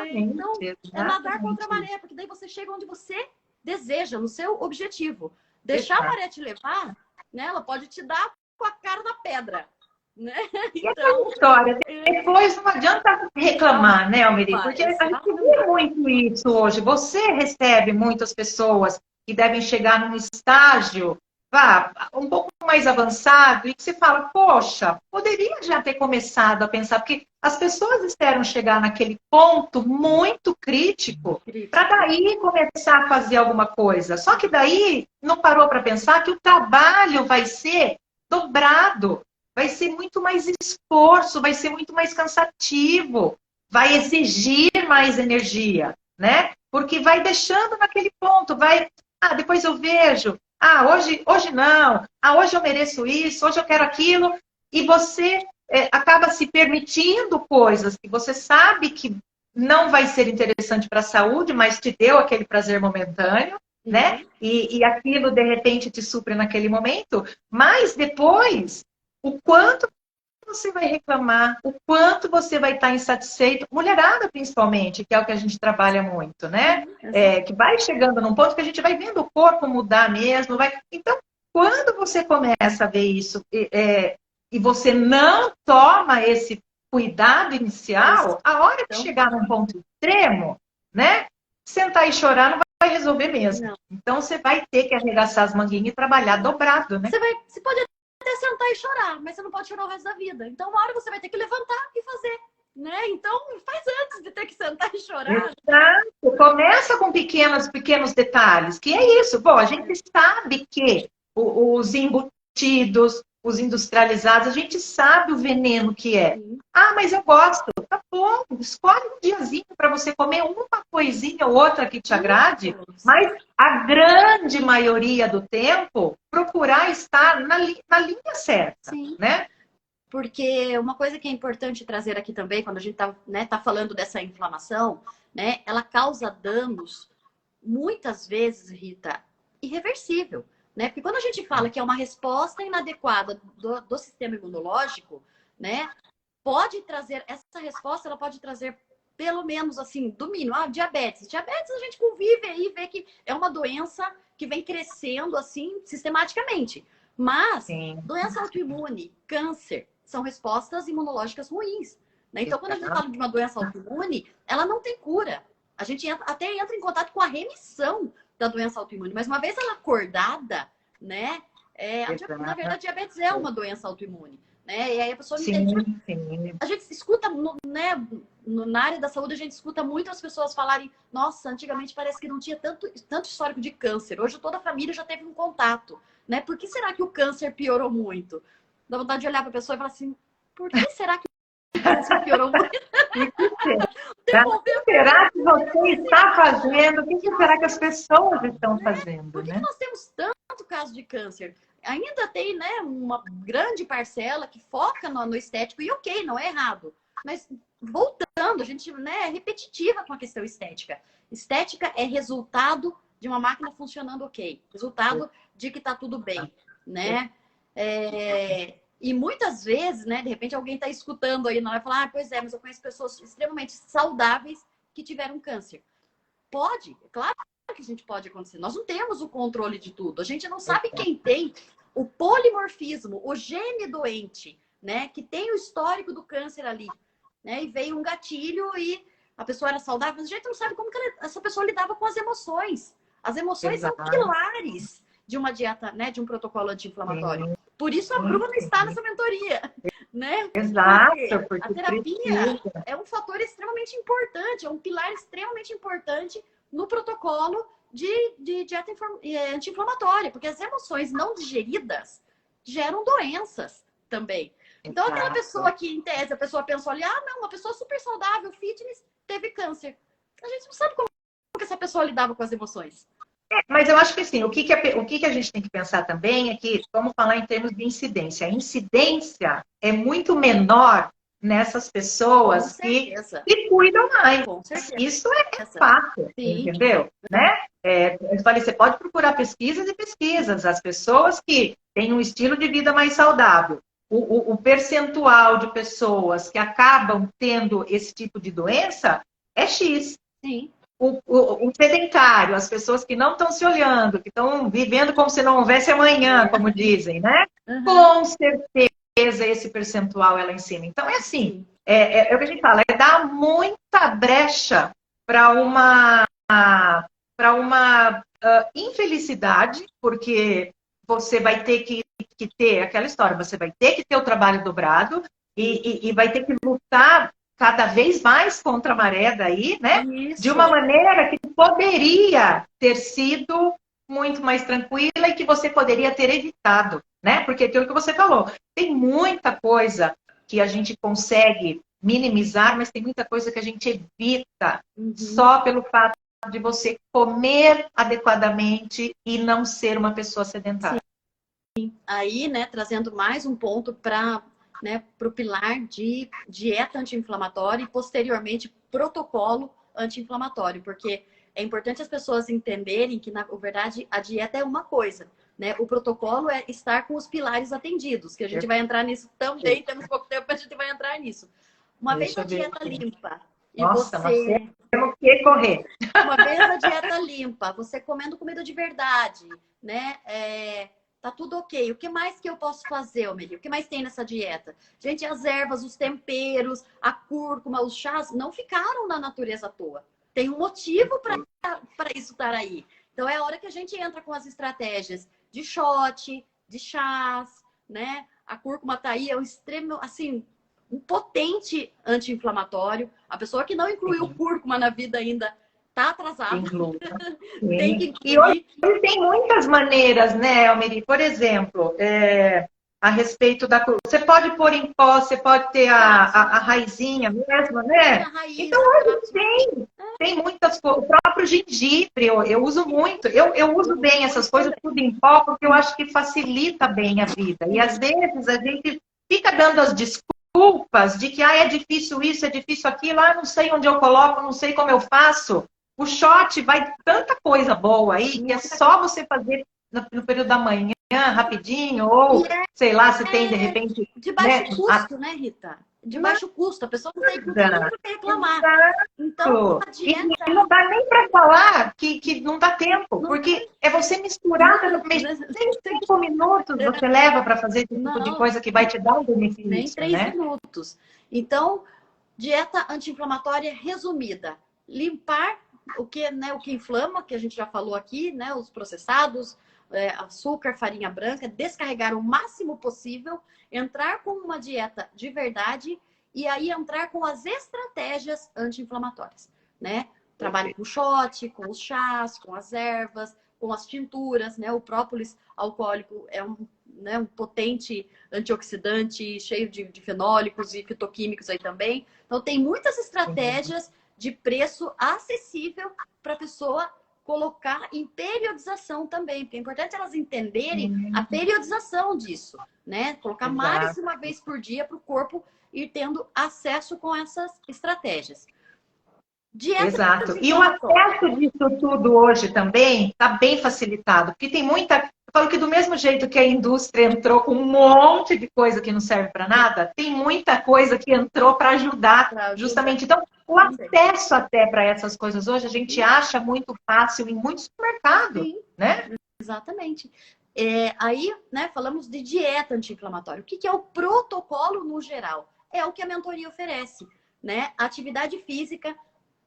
Speaker 2: Então, é nadar contra a maré, porque daí você chega onde você deseja, no seu objetivo. Deixar a maré te levar, né? Ela pode te dar com a cara da pedra, né?
Speaker 1: Então, história. Depois não adianta reclamar, né, Almeri? Porque a gente vê muito isso hoje. Você recebe muitas pessoas que devem chegar num estágio um pouco mais avançado e que você fala, poxa, poderia já ter começado a pensar, porque as pessoas esperam chegar naquele ponto muito crítico para daí começar a fazer alguma coisa. Só que daí não parou para pensar que o trabalho vai ser dobrado, vai ser muito mais esforço, vai ser muito mais cansativo, vai exigir mais energia, né? Porque vai deixando naquele ponto, depois eu vejo, hoje não, hoje eu mereço isso, hoje eu quero aquilo, e você acaba se permitindo coisas que você sabe que não vai ser interessante para a saúde, mas te deu aquele prazer momentâneo, né? E aquilo, de repente, te supre naquele momento, mas depois, o quanto você vai reclamar, o quanto você vai estar insatisfeito, mulherada principalmente, que é o que a gente trabalha muito, né? Que vai chegando num ponto que a gente vai vendo o corpo mudar mesmo. Então, quando você começa a ver isso e você não toma esse cuidado inicial, a hora que chegar num ponto extremo, né? Sentar e chorar não vai resolver mesmo. Não. Então, você vai ter que arregaçar as manguinhas e trabalhar dobrado, né?
Speaker 2: Você pode até sentar e chorar, mas você não pode chorar o resto da vida. Então, uma hora você vai ter que levantar e fazer, né? Então, faz antes de ter que sentar e chorar.
Speaker 1: Exato. Começa com pequenos detalhes, que é isso. Bom, a gente sabe que os embutidos, os industrializados, a gente sabe o veneno que é. Mas eu gosto. Tá bom, escolhe um diazinho para você comer uma coisinha ou outra que te agrade, mas a grande maioria do tempo procurar estar na linha certa, né?
Speaker 2: Porque uma coisa que é importante trazer aqui também, quando a gente tá falando dessa inflamação, né? Ela causa danos, muitas vezes, Rita, irreversível. né? Porque quando a gente fala que é uma resposta inadequada do sistema imunológico, né? Pode trazer, essa resposta, ela pode trazer pelo menos, assim, do mínimo, diabetes. Diabetes a gente convive aí e vê que é uma doença que vem crescendo, assim, sistematicamente. Mas,
Speaker 1: Sim.
Speaker 2: doença autoimune, câncer, são respostas imunológicas ruins, né? Então, quando a gente fala de uma doença autoimune, ela não tem cura. A gente até entra em contato com a remissão da doença autoimune. Mas uma vez ela acordada, né? Na verdade, a diabetes é uma doença autoimune. Né? E aí a pessoa a gente escuta, né, na área da saúde, a gente escuta muito as pessoas falarem, nossa, antigamente parece que não tinha tanto histórico de câncer. Hoje toda a família já teve um contato. Né? Por que será que o câncer piorou muito? Dá vontade de olhar para a pessoa e falar assim, por que será que o câncer piorou muito?
Speaker 1: O que será que você está fazendo? O que será que as pessoas estão fazendo?
Speaker 2: Por que nós temos tanto caso de câncer? Ainda tem, né, uma grande parcela que foca no estético, e ok, não é errado. Mas voltando, a gente, né, é repetitiva com a questão estética. Estética é resultado de uma máquina funcionando ok. Resultado de que tá tudo bem, né? E muitas vezes, né, de repente alguém está escutando aí, não vai falar, pois é, mas eu conheço pessoas extremamente saudáveis que tiveram câncer. Pode, é claro que a gente pode acontecer. Nós não temos o controle de tudo. A gente não sabe quem tem o polimorfismo, o gene doente, né? Que tem o histórico do câncer ali, né? E veio um gatilho e a pessoa era saudável, mas a gente não sabe como que essa pessoa lidava com as emoções. As emoções são pilares de uma dieta, né? De um protocolo anti-inflamatório. Por isso a Bruna está nessa mentoria, né?
Speaker 1: Exato.
Speaker 2: Porque a terapia é um fator extremamente importante, é um pilar extremamente importante no protocolo de dieta anti-inflamatória, porque as emoções não digeridas geram doenças também. Então, aquela pessoa que, em tese, a pessoa pensou ali, não, uma pessoa super saudável, fitness, teve câncer. A gente não sabe como que essa pessoa lidava com as emoções.
Speaker 3: Mas eu acho que assim, o que a gente tem que pensar também é que, vamos falar em termos de incidência. A incidência é muito menor nessas pessoas que cuidam mais. Isso é fato, entendeu? Né? Eu falei, você pode procurar pesquisas e pesquisas. As pessoas que têm um estilo de vida mais saudável, o percentual de pessoas que acabam tendo esse tipo de doença é X.
Speaker 2: Sim.
Speaker 3: O sedentário, as pessoas que não estão se olhando, que estão vivendo como se não houvesse amanhã, como dizem, né? Com certeza esse percentual é lá em cima. Então, é assim, é o que a gente fala, é dar muita brecha para uma infelicidade, porque você vai ter que ter aquela história, você vai ter que ter o trabalho dobrado e vai ter que lutar cada vez mais contra a maré daí, né? Isso. De uma maneira que poderia ter sido muito mais tranquila e que você poderia ter evitado, né? Porque aquilo que você falou, tem muita coisa que a gente consegue minimizar, mas tem muita coisa que a gente evita só pelo fato de você comer adequadamente e não ser uma pessoa sedentária.
Speaker 2: Sim. Aí, né, trazendo mais um ponto para o pilar de dieta anti-inflamatória e, posteriormente, protocolo anti-inflamatório, porque é importante as pessoas entenderem que, na verdade, a dieta é uma coisa, né? O protocolo é estar com os pilares atendidos, que a gente vai entrar nisso também, temos pouco tempo, a gente vai entrar nisso. Uma vez a dieta limpa, e você...
Speaker 3: temos que correr.
Speaker 2: Uma vez a dieta limpa, você comendo comida de verdade, né? Tá tudo ok. O que mais que eu posso fazer, Omeri? O que mais tem nessa dieta? Gente, as ervas, os temperos, a cúrcuma, os chás, não ficaram na natureza à toa. Tem um motivo para isso estar aí. Então, é a hora que a gente entra com as estratégias de shot, de chás, né? A cúrcuma tá aí, é um extremo, assim, um potente anti-inflamatório. A pessoa que não incluiu cúrcuma na vida ainda tá atrasado. Tem que incluir.
Speaker 3: E hoje tem muitas maneiras, né, Almeri? Por exemplo, a respeito da... Você pode pôr em pó, você pode ter a raizinha mesmo, né? Então, hoje tem muitas coisas. O próprio gengibre, eu uso muito. Eu uso bem essas coisas tudo em pó, porque eu acho que facilita bem a vida. E, às vezes, a gente fica dando as desculpas de que é difícil isso, é difícil aquilo, não sei onde eu coloco, não sei como eu faço. O shot vai tanta coisa boa aí que é só você fazer no período da manhã, rapidinho, ou sei lá, se tem de repente.
Speaker 2: De baixo custo, né, Rita? De baixo custo, a pessoa não tem muito o que reclamar. Então, a dieta...
Speaker 3: E não dá nem para falar que não dá tempo, porque é você misturar, nem 5 minutos você leva para fazer esse tipo de coisa que vai te dar um benefício.
Speaker 2: Nem 3 minutos. Então, dieta anti-inflamatória resumida. Limpar o que inflama, que a gente já falou aqui, né? Os processados, açúcar, farinha branca, descarregar o máximo possível, entrar com uma dieta de verdade e aí entrar com as estratégias anti-inflamatórias, né? Trabalho com shot, com os chás, com as ervas, com as tinturas, né? O própolis alcoólico é um potente antioxidante, cheio de fenólicos e fitoquímicos aí também. Então, tem muitas estratégias de preço acessível para a pessoa colocar em periodização também, porque é importante elas entenderem a periodização disso, né? Colocar mais de uma vez por dia para o corpo ir tendo acesso com essas estratégias.
Speaker 3: Exato. E o acesso disso tudo hoje também está bem facilitado, porque tem muita... Eu falo que do mesmo jeito que a indústria entrou com um monte de coisa que não serve para nada, tem muita coisa que entrou para ajudar, justamente. Então, o acesso até para essas coisas hoje, a gente acha muito fácil em muitos supermercados, né?
Speaker 2: Exatamente. Aí, né, falamos de dieta anti-inflamatória. O que é o protocolo no geral? É o que a mentoria oferece, né? Atividade física,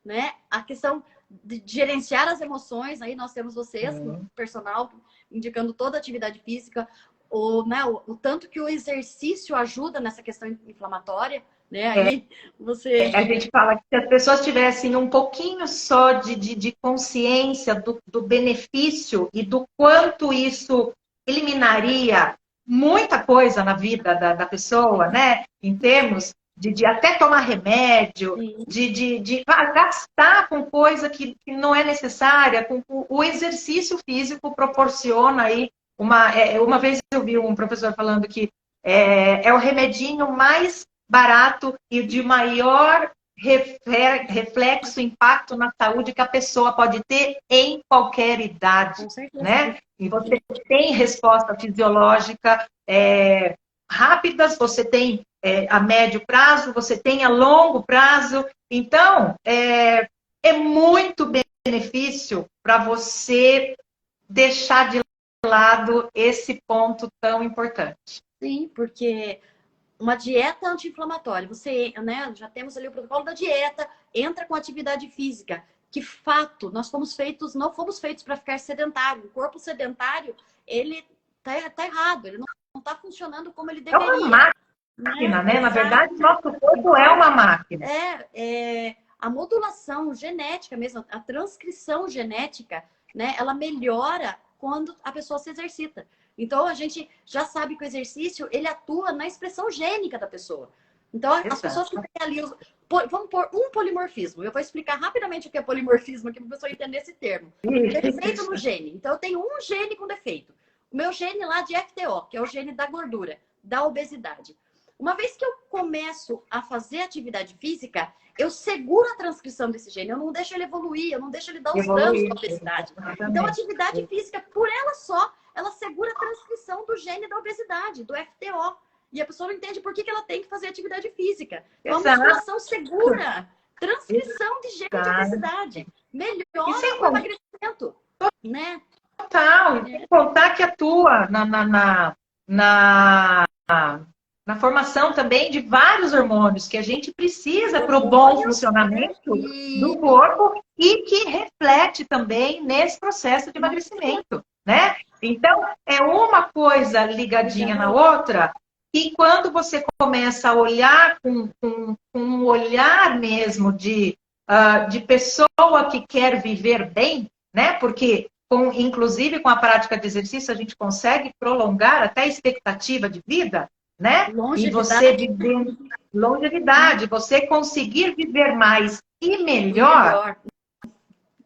Speaker 2: né? A questão de gerenciar as emoções, aí nós temos vocês, o personal, indicando toda a atividade física, o tanto que o exercício ajuda nessa questão inflamatória, né? Aí você...
Speaker 3: A gente fala que se as pessoas tivessem um pouquinho só de consciência do benefício e do quanto isso eliminaria muita coisa na vida da pessoa, né? Em termos de até tomar remédio, de gastar com coisa que não é necessária, com o exercício físico proporciona aí uma vez eu vi um professor falando que é o remedinho mais barato e de maior reflexo, impacto na saúde que a pessoa pode ter em qualquer idade, né? E você tem resposta fisiológica rápidas, você tem a médio prazo, você tem a longo prazo. Então, é muito benefício para você deixar de lado esse ponto tão importante.
Speaker 2: Sim, porque uma dieta anti-inflamatória, você, né, já temos ali o protocolo da dieta, entra com atividade física. Que fato, não fomos feitos para ficar sedentário. O corpo sedentário, ele tá errado, ele não está funcionando como ele deveria.
Speaker 3: É uma máquina, né? Na verdade, nosso corpo é uma máquina.
Speaker 2: A modulação genética mesmo, a transcrição genética, né? Ela melhora quando a pessoa se exercita. Então, a gente já sabe que o exercício, ele atua na expressão gênica da pessoa. Então, as pessoas que têm ali... Vamos pôr um polimorfismo. Eu vou explicar rapidamente o que é polimorfismo aqui para a pessoa entender esse termo. Defeito no gene. Então, eu tenho um gene com defeito. O meu gene lá de FTO, que é o gene da gordura, da obesidade. Uma vez que eu começo a fazer atividade física, eu seguro a transcrição desse gene. Eu não deixo ele evoluir, eu não deixo ele dar os danos da obesidade. Então, a atividade física, por ela só, ela segura a transcrição do gene da obesidade, do FTO. E a pessoa não entende por que ela tem que fazer atividade física. Então, a musculação segura transcrição de gene de obesidade. Melhora o emagrecimento, né?
Speaker 3: Total. E sem contar que atua na formação também de vários hormônios que a gente precisa para o bom funcionamento do corpo e que reflete também nesse processo de emagrecimento, né? Então, é uma coisa ligadinha na outra e quando você começa a olhar com um olhar mesmo de pessoa que quer viver bem, né? Porque, inclusive com a prática de exercício, a gente consegue prolongar até a expectativa de vida, né? E você viver longevidade, você conseguir viver mais e melhor.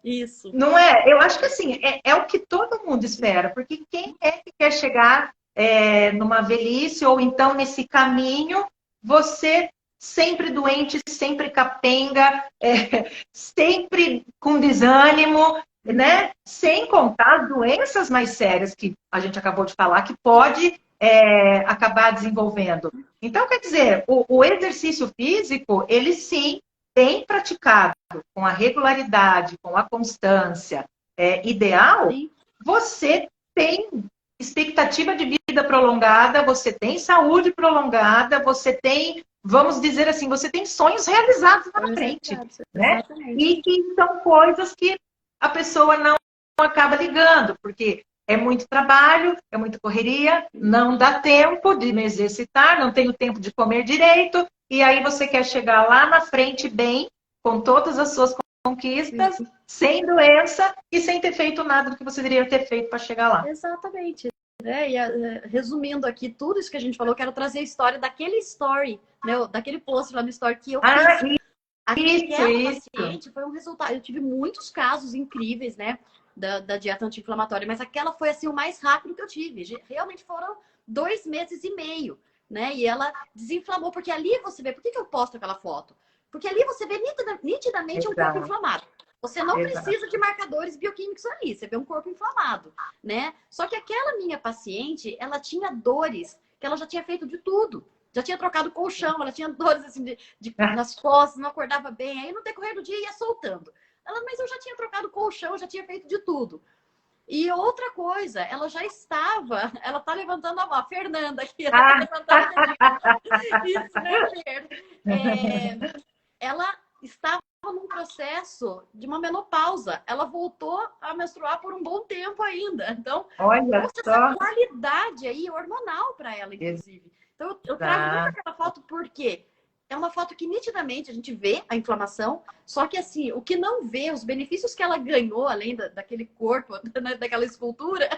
Speaker 2: Isso.
Speaker 3: Não é? Eu acho que assim, é o que todo mundo espera, porque quem é que quer chegar numa velhice ou então nesse caminho, você sempre doente, sempre capenga, sempre com desânimo, né? Sem contar as doenças mais sérias que a gente acabou de falar, que pode acabar desenvolvendo. Então, quer dizer, o exercício físico, ele sim, bem praticado, com a regularidade, com a constância ideal,
Speaker 2: Sim.
Speaker 3: você tem expectativa de vida prolongada, você tem saúde prolongada, você tem, vamos dizer assim, você tem sonhos realizados lá na frente, né? E que são coisas que a pessoa não acaba ligando, porque é muito trabalho, é muita correria, não dá tempo de me exercitar, não tenho tempo de comer direito, e aí você quer chegar lá na frente bem, com todas as suas conquistas, sem doença e sem ter feito nada do que você deveria ter feito para chegar lá.
Speaker 2: Exatamente. Resumindo aqui tudo isso que a gente falou, quero trazer a história daquele story, né, daquele post lá no story que eu fiz. Aquela paciente foi um resultado. Eu tive muitos casos incríveis, né, da dieta anti-inflamatória, mas aquela foi assim o mais rápido que eu tive. Realmente foram 2 meses e meio, né? E ela desinflamou, porque ali você vê. Por que eu posto aquela foto? Porque ali você vê nitidamente um corpo inflamado. Você não precisa de marcadores bioquímicos ali, você vê um corpo inflamado, né? Só que aquela minha paciente, ela tinha dores que ela já tinha feito de tudo. Já tinha trocado colchão, ela tinha dores assim nas costas, não acordava bem. Aí no decorrer do dia ia soltando. Ela, mas eu já tinha trocado colchão, eu já tinha feito de tudo. E outra coisa, ela já estava, ela tá levantando a mão, a Fernanda aqui, ela tá levantando a mão. Isso, né, Fer? Ela estava num processo de uma menopausa. Ela voltou a menstruar por um bom tempo ainda. Então,
Speaker 3: olha só
Speaker 2: essa qualidade aí hormonal para ela, inclusive. Então, eu trago muito aquela foto porque é uma foto que nitidamente a gente vê a inflamação, só que assim, o que não vê, os benefícios que ela ganhou, além daquele corpo, né, daquela escultura,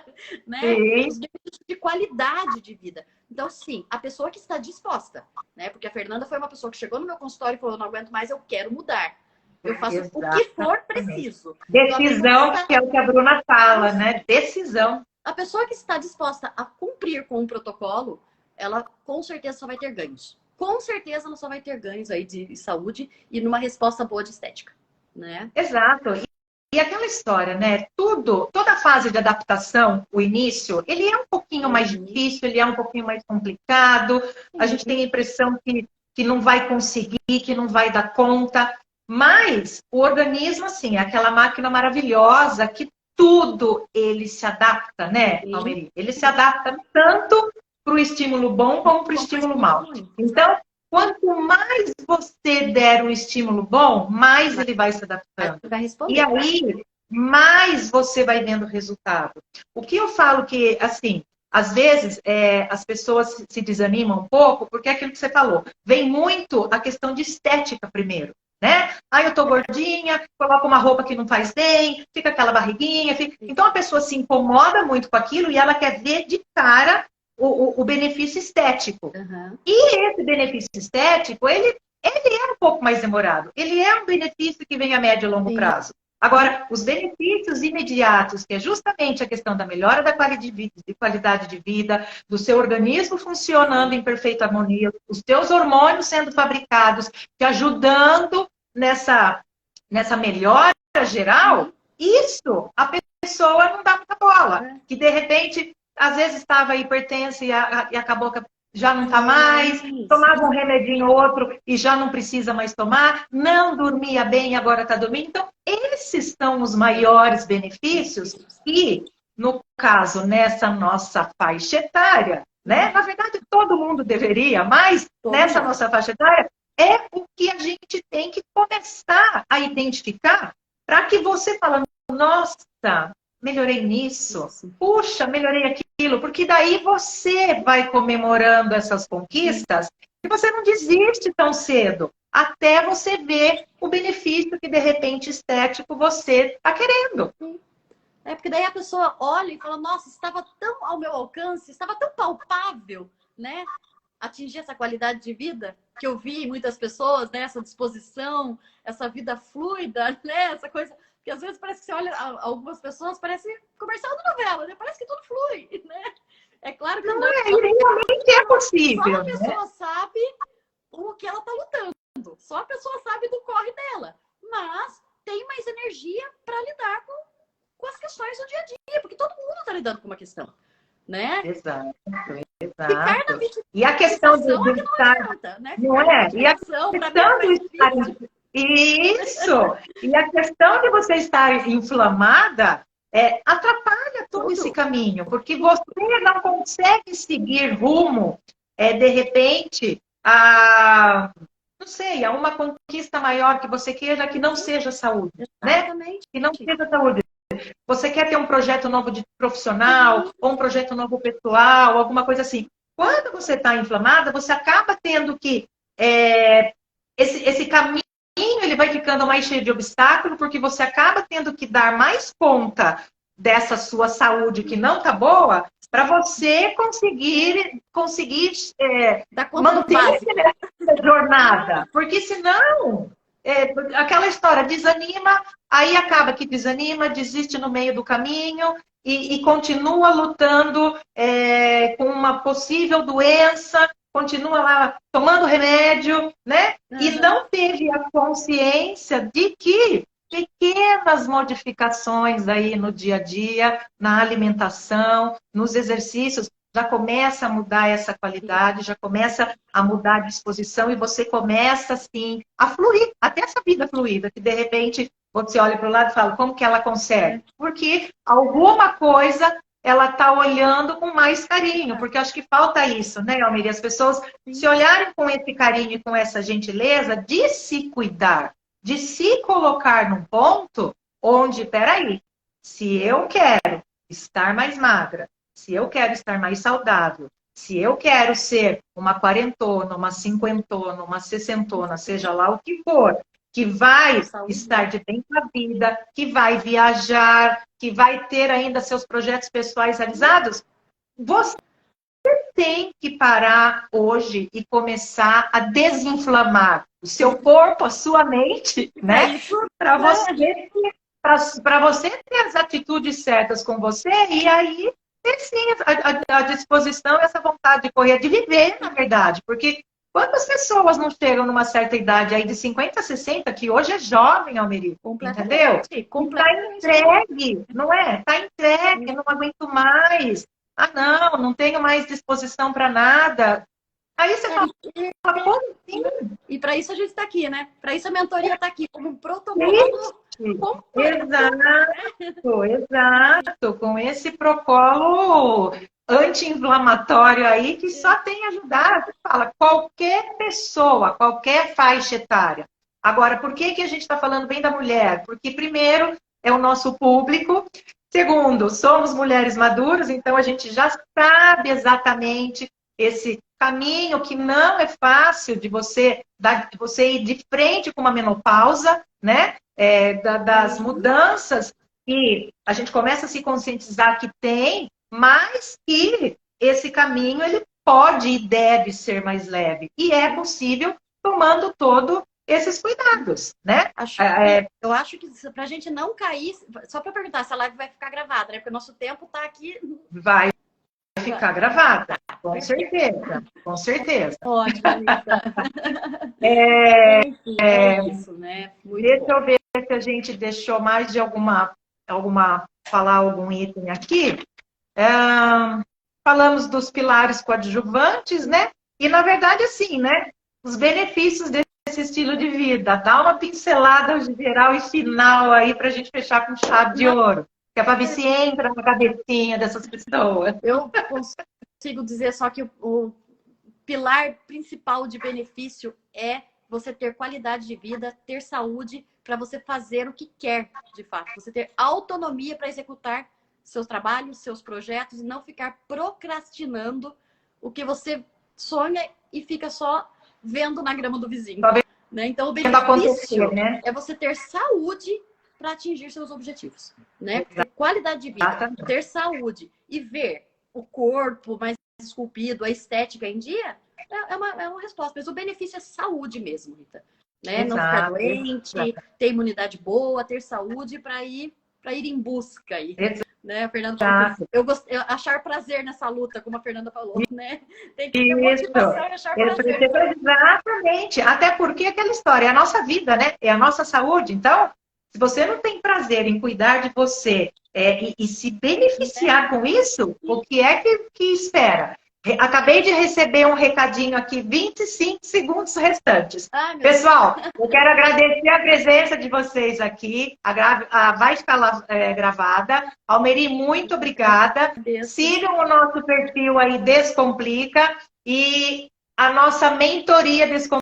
Speaker 2: né? Os benefícios de qualidade de vida. Então, sim, a pessoa que está disposta, né? Porque a Fernanda foi uma pessoa que chegou no meu consultório e falou, não aguento mais, eu quero mudar. Eu faço o que for preciso.
Speaker 3: Decisão, que é o que a Bruna fala, né? Decisão.
Speaker 2: A pessoa que está disposta a cumprir com o protocolo, ela com certeza só vai ter ganhos. Com certeza ela só vai ter ganhos aí de saúde e numa resposta boa de estética, né?
Speaker 3: Exato. E aquela história, né? Toda fase de adaptação, o início, ele é um pouquinho mais difícil, ele é um pouquinho mais complicado. A gente tem a impressão que não vai conseguir, que não vai dar conta. Mas o organismo, assim, é aquela máquina maravilhosa que tudo ele se adapta, né, Almeri? Ele se adapta tanto para o estímulo bom como para o estímulo mau. Então, quanto mais você der um estímulo bom, mais ele vai se adaptando. E aí, mais você vai vendo o resultado. O que eu falo que, assim, às vezes as pessoas se desanimam um pouco, porque é aquilo que você falou. Vem muito a questão de estética primeiro, né? Ah, eu tô gordinha, coloco uma roupa que não faz bem, fica aquela barriguinha. Então, a pessoa se incomoda muito com aquilo e ela quer ver de cara o benefício estético. E esse benefício estético, ele é um pouco mais demorado. Ele é um benefício que vem a médio e longo prazo. Agora, os benefícios imediatos, que é justamente a questão da melhora da qualidade de vida, do seu organismo funcionando em perfeita harmonia, os seus hormônios sendo fabricados, te ajudando nessa melhora geral, isso a pessoa não dá muita bola. Que, de repente, às vezes estava hipertensa e acabou que já não está mais, tomava um remedinho ou outro e já não precisa mais tomar, não dormia bem e agora está dormindo. Então, esses são os maiores benefícios e, no caso, nessa nossa faixa etária, né? Na verdade, todo mundo deveria, mas nessa nossa faixa etária, é o que a gente tem que começar a identificar para que você fale, nossa, melhorei nisso, puxa, melhorei aquilo, porque daí você vai comemorando essas conquistas e você não desiste tão cedo, até você ver o benefício que, de repente, estético você está querendo.
Speaker 2: É porque daí a pessoa olha e fala, nossa, estava tão ao meu alcance, estava tão palpável, né? Atingir essa qualidade de vida que eu vi em muitas pessoas, né? Essa disposição, essa vida fluida, né? Essa coisa... Porque às vezes parece que você olha algumas pessoas, parece comercial de novela, né? Parece que tudo flui, né? É claro que não
Speaker 3: realmente é possível.
Speaker 2: Só a pessoa sabe o que ela está lutando. Só a pessoa sabe do corre dela. Mas tem mais energia para lidar com as questões do dia a dia, porque todo mundo está lidando com uma questão, né?
Speaker 3: Exato,
Speaker 2: Ficar na
Speaker 3: exato. E a questão
Speaker 2: vitimização
Speaker 3: do
Speaker 2: é que não
Speaker 3: estar,
Speaker 2: adianta, né?
Speaker 3: não
Speaker 2: Ficar na
Speaker 3: é? E a
Speaker 2: vitimização, para mim, é
Speaker 3: questão de
Speaker 2: mais
Speaker 3: estar,
Speaker 2: difícil.
Speaker 3: isso, e a questão de você estar inflamada atrapalha todo esse
Speaker 2: Tudo.
Speaker 3: caminho, porque você não consegue seguir rumo, de repente, a, não sei, a uma conquista maior que você queira que não seja saúde, né?
Speaker 2: Exatamente.
Speaker 3: Que não seja saúde. Você quer ter um projeto novo de profissional, ou um projeto novo pessoal, alguma coisa assim. Quando você está inflamada, você acaba tendo que esse caminho ele vai ficando mais cheio de obstáculos, porque você acaba tendo que dar mais conta dessa sua saúde que não está boa, para você conseguir
Speaker 2: Dá conta do
Speaker 3: manter
Speaker 2: básico.
Speaker 3: essa jornada. Porque senão, aquela história, desanima, aí acaba que desanima, desiste no meio do caminho e continua lutando com uma possível doença, continua lá tomando remédio, né? E não teve a consciência de que pequenas modificações aí no dia a dia, na alimentação, nos exercícios, já começa a mudar essa qualidade, já começa a mudar a disposição e você começa, assim, a fluir, até essa vida fluida, que de repente você olha para o lado e fala, como que ela consegue? Porque alguma coisa ela está olhando com mais carinho, porque acho que falta isso, né, Almir? As pessoas se olharem com esse carinho e com essa gentileza de se cuidar, de se colocar num ponto onde, peraí, se eu quero estar mais magra, se eu quero estar mais saudável, se eu quero ser uma quarentona, uma cinquentona, uma sessentona, seja lá o que for, que vai estar de bem com a vida, que vai viajar, que vai ter ainda seus projetos pessoais realizados, você tem que parar hoje e começar a desinflamar o seu corpo, a sua mente, né? Para você ter as atitudes certas com você e aí ter sim a disposição, essa vontade de correr, de viver, na verdade, porque quantas pessoas não chegam numa certa idade aí de 50, 60, que hoje é jovem, Almeri, entendeu? Está entregue, não é? Está entregue, não aguento mais. Ah, não tenho mais disposição para nada. Aí você fala, como assim?
Speaker 2: E para isso a gente está aqui, né? Para isso a mentoria está aqui, como um protocolo.
Speaker 3: Exato. Com esse protocolo anti-inflamatório aí que só tem a ajudar. Você fala, qualquer pessoa, qualquer faixa etária. Agora, por que a gente está falando bem da mulher? Porque, primeiro, é o nosso público. Segundo, somos mulheres maduras, então a gente já sabe exatamente esse caminho que não é fácil de você ir de frente com uma menopausa, né? Das mudanças que a gente começa a se conscientizar que tem, mas que esse caminho ele pode e deve ser mais leve. E é possível tomando todo esses cuidados, né?
Speaker 2: Eu acho que para a gente não cair, só para perguntar se a live vai ficar gravada, né? Porque o nosso tempo está aqui.
Speaker 3: Vai ficar gravada, com certeza, com certeza.
Speaker 2: Ótimo, Anitta. Isso, né?
Speaker 3: Deixa eu ver se a gente deixou mais de falar algum item aqui. Falamos dos pilares coadjuvantes, né? E, na verdade, assim, né? Os benefícios desse estilo de vida. Dá uma pincelada geral e final aí para a gente fechar com chave de ouro. Que é para ver se entra na cabecinha dessas pessoas.
Speaker 2: Eu consigo dizer só que o pilar principal de benefício é você ter qualidade de vida, ter saúde para você fazer o que quer, de fato. Você ter autonomia para executar seus trabalhos, seus projetos e não ficar procrastinando o que você sonha e fica só vendo na grama do vizinho. Né? Então, o benefício é você ter saúde para atingir seus objetivos. Né? Ter qualidade de vida, ter saúde e ver o corpo mais esculpido, a estética em dia, é uma resposta. Mas o benefício é saúde mesmo, Rita. Né? Não ficar doente, ter imunidade boa, ter saúde para ir em busca aí. Né? A Fernanda falou, achar prazer nessa luta, como a Fernanda falou, né? Tem que ter motivação e achar prazer.
Speaker 3: Exatamente. Até porque aquela história é a nossa vida, né? É a nossa saúde. Então, Se você não tem prazer em cuidar de você e se beneficiar com isso, o que é que espera? Acabei de receber um recadinho aqui, 25 segundos restantes.
Speaker 2: Ai, meu
Speaker 3: Pessoal, eu quero agradecer a presença de vocês aqui. Vai ficar lá, gravada. Almeri, muito obrigada.
Speaker 2: Deus.
Speaker 3: Sigam o nosso perfil aí, Descomplica, e a nossa mentoria Descomplica.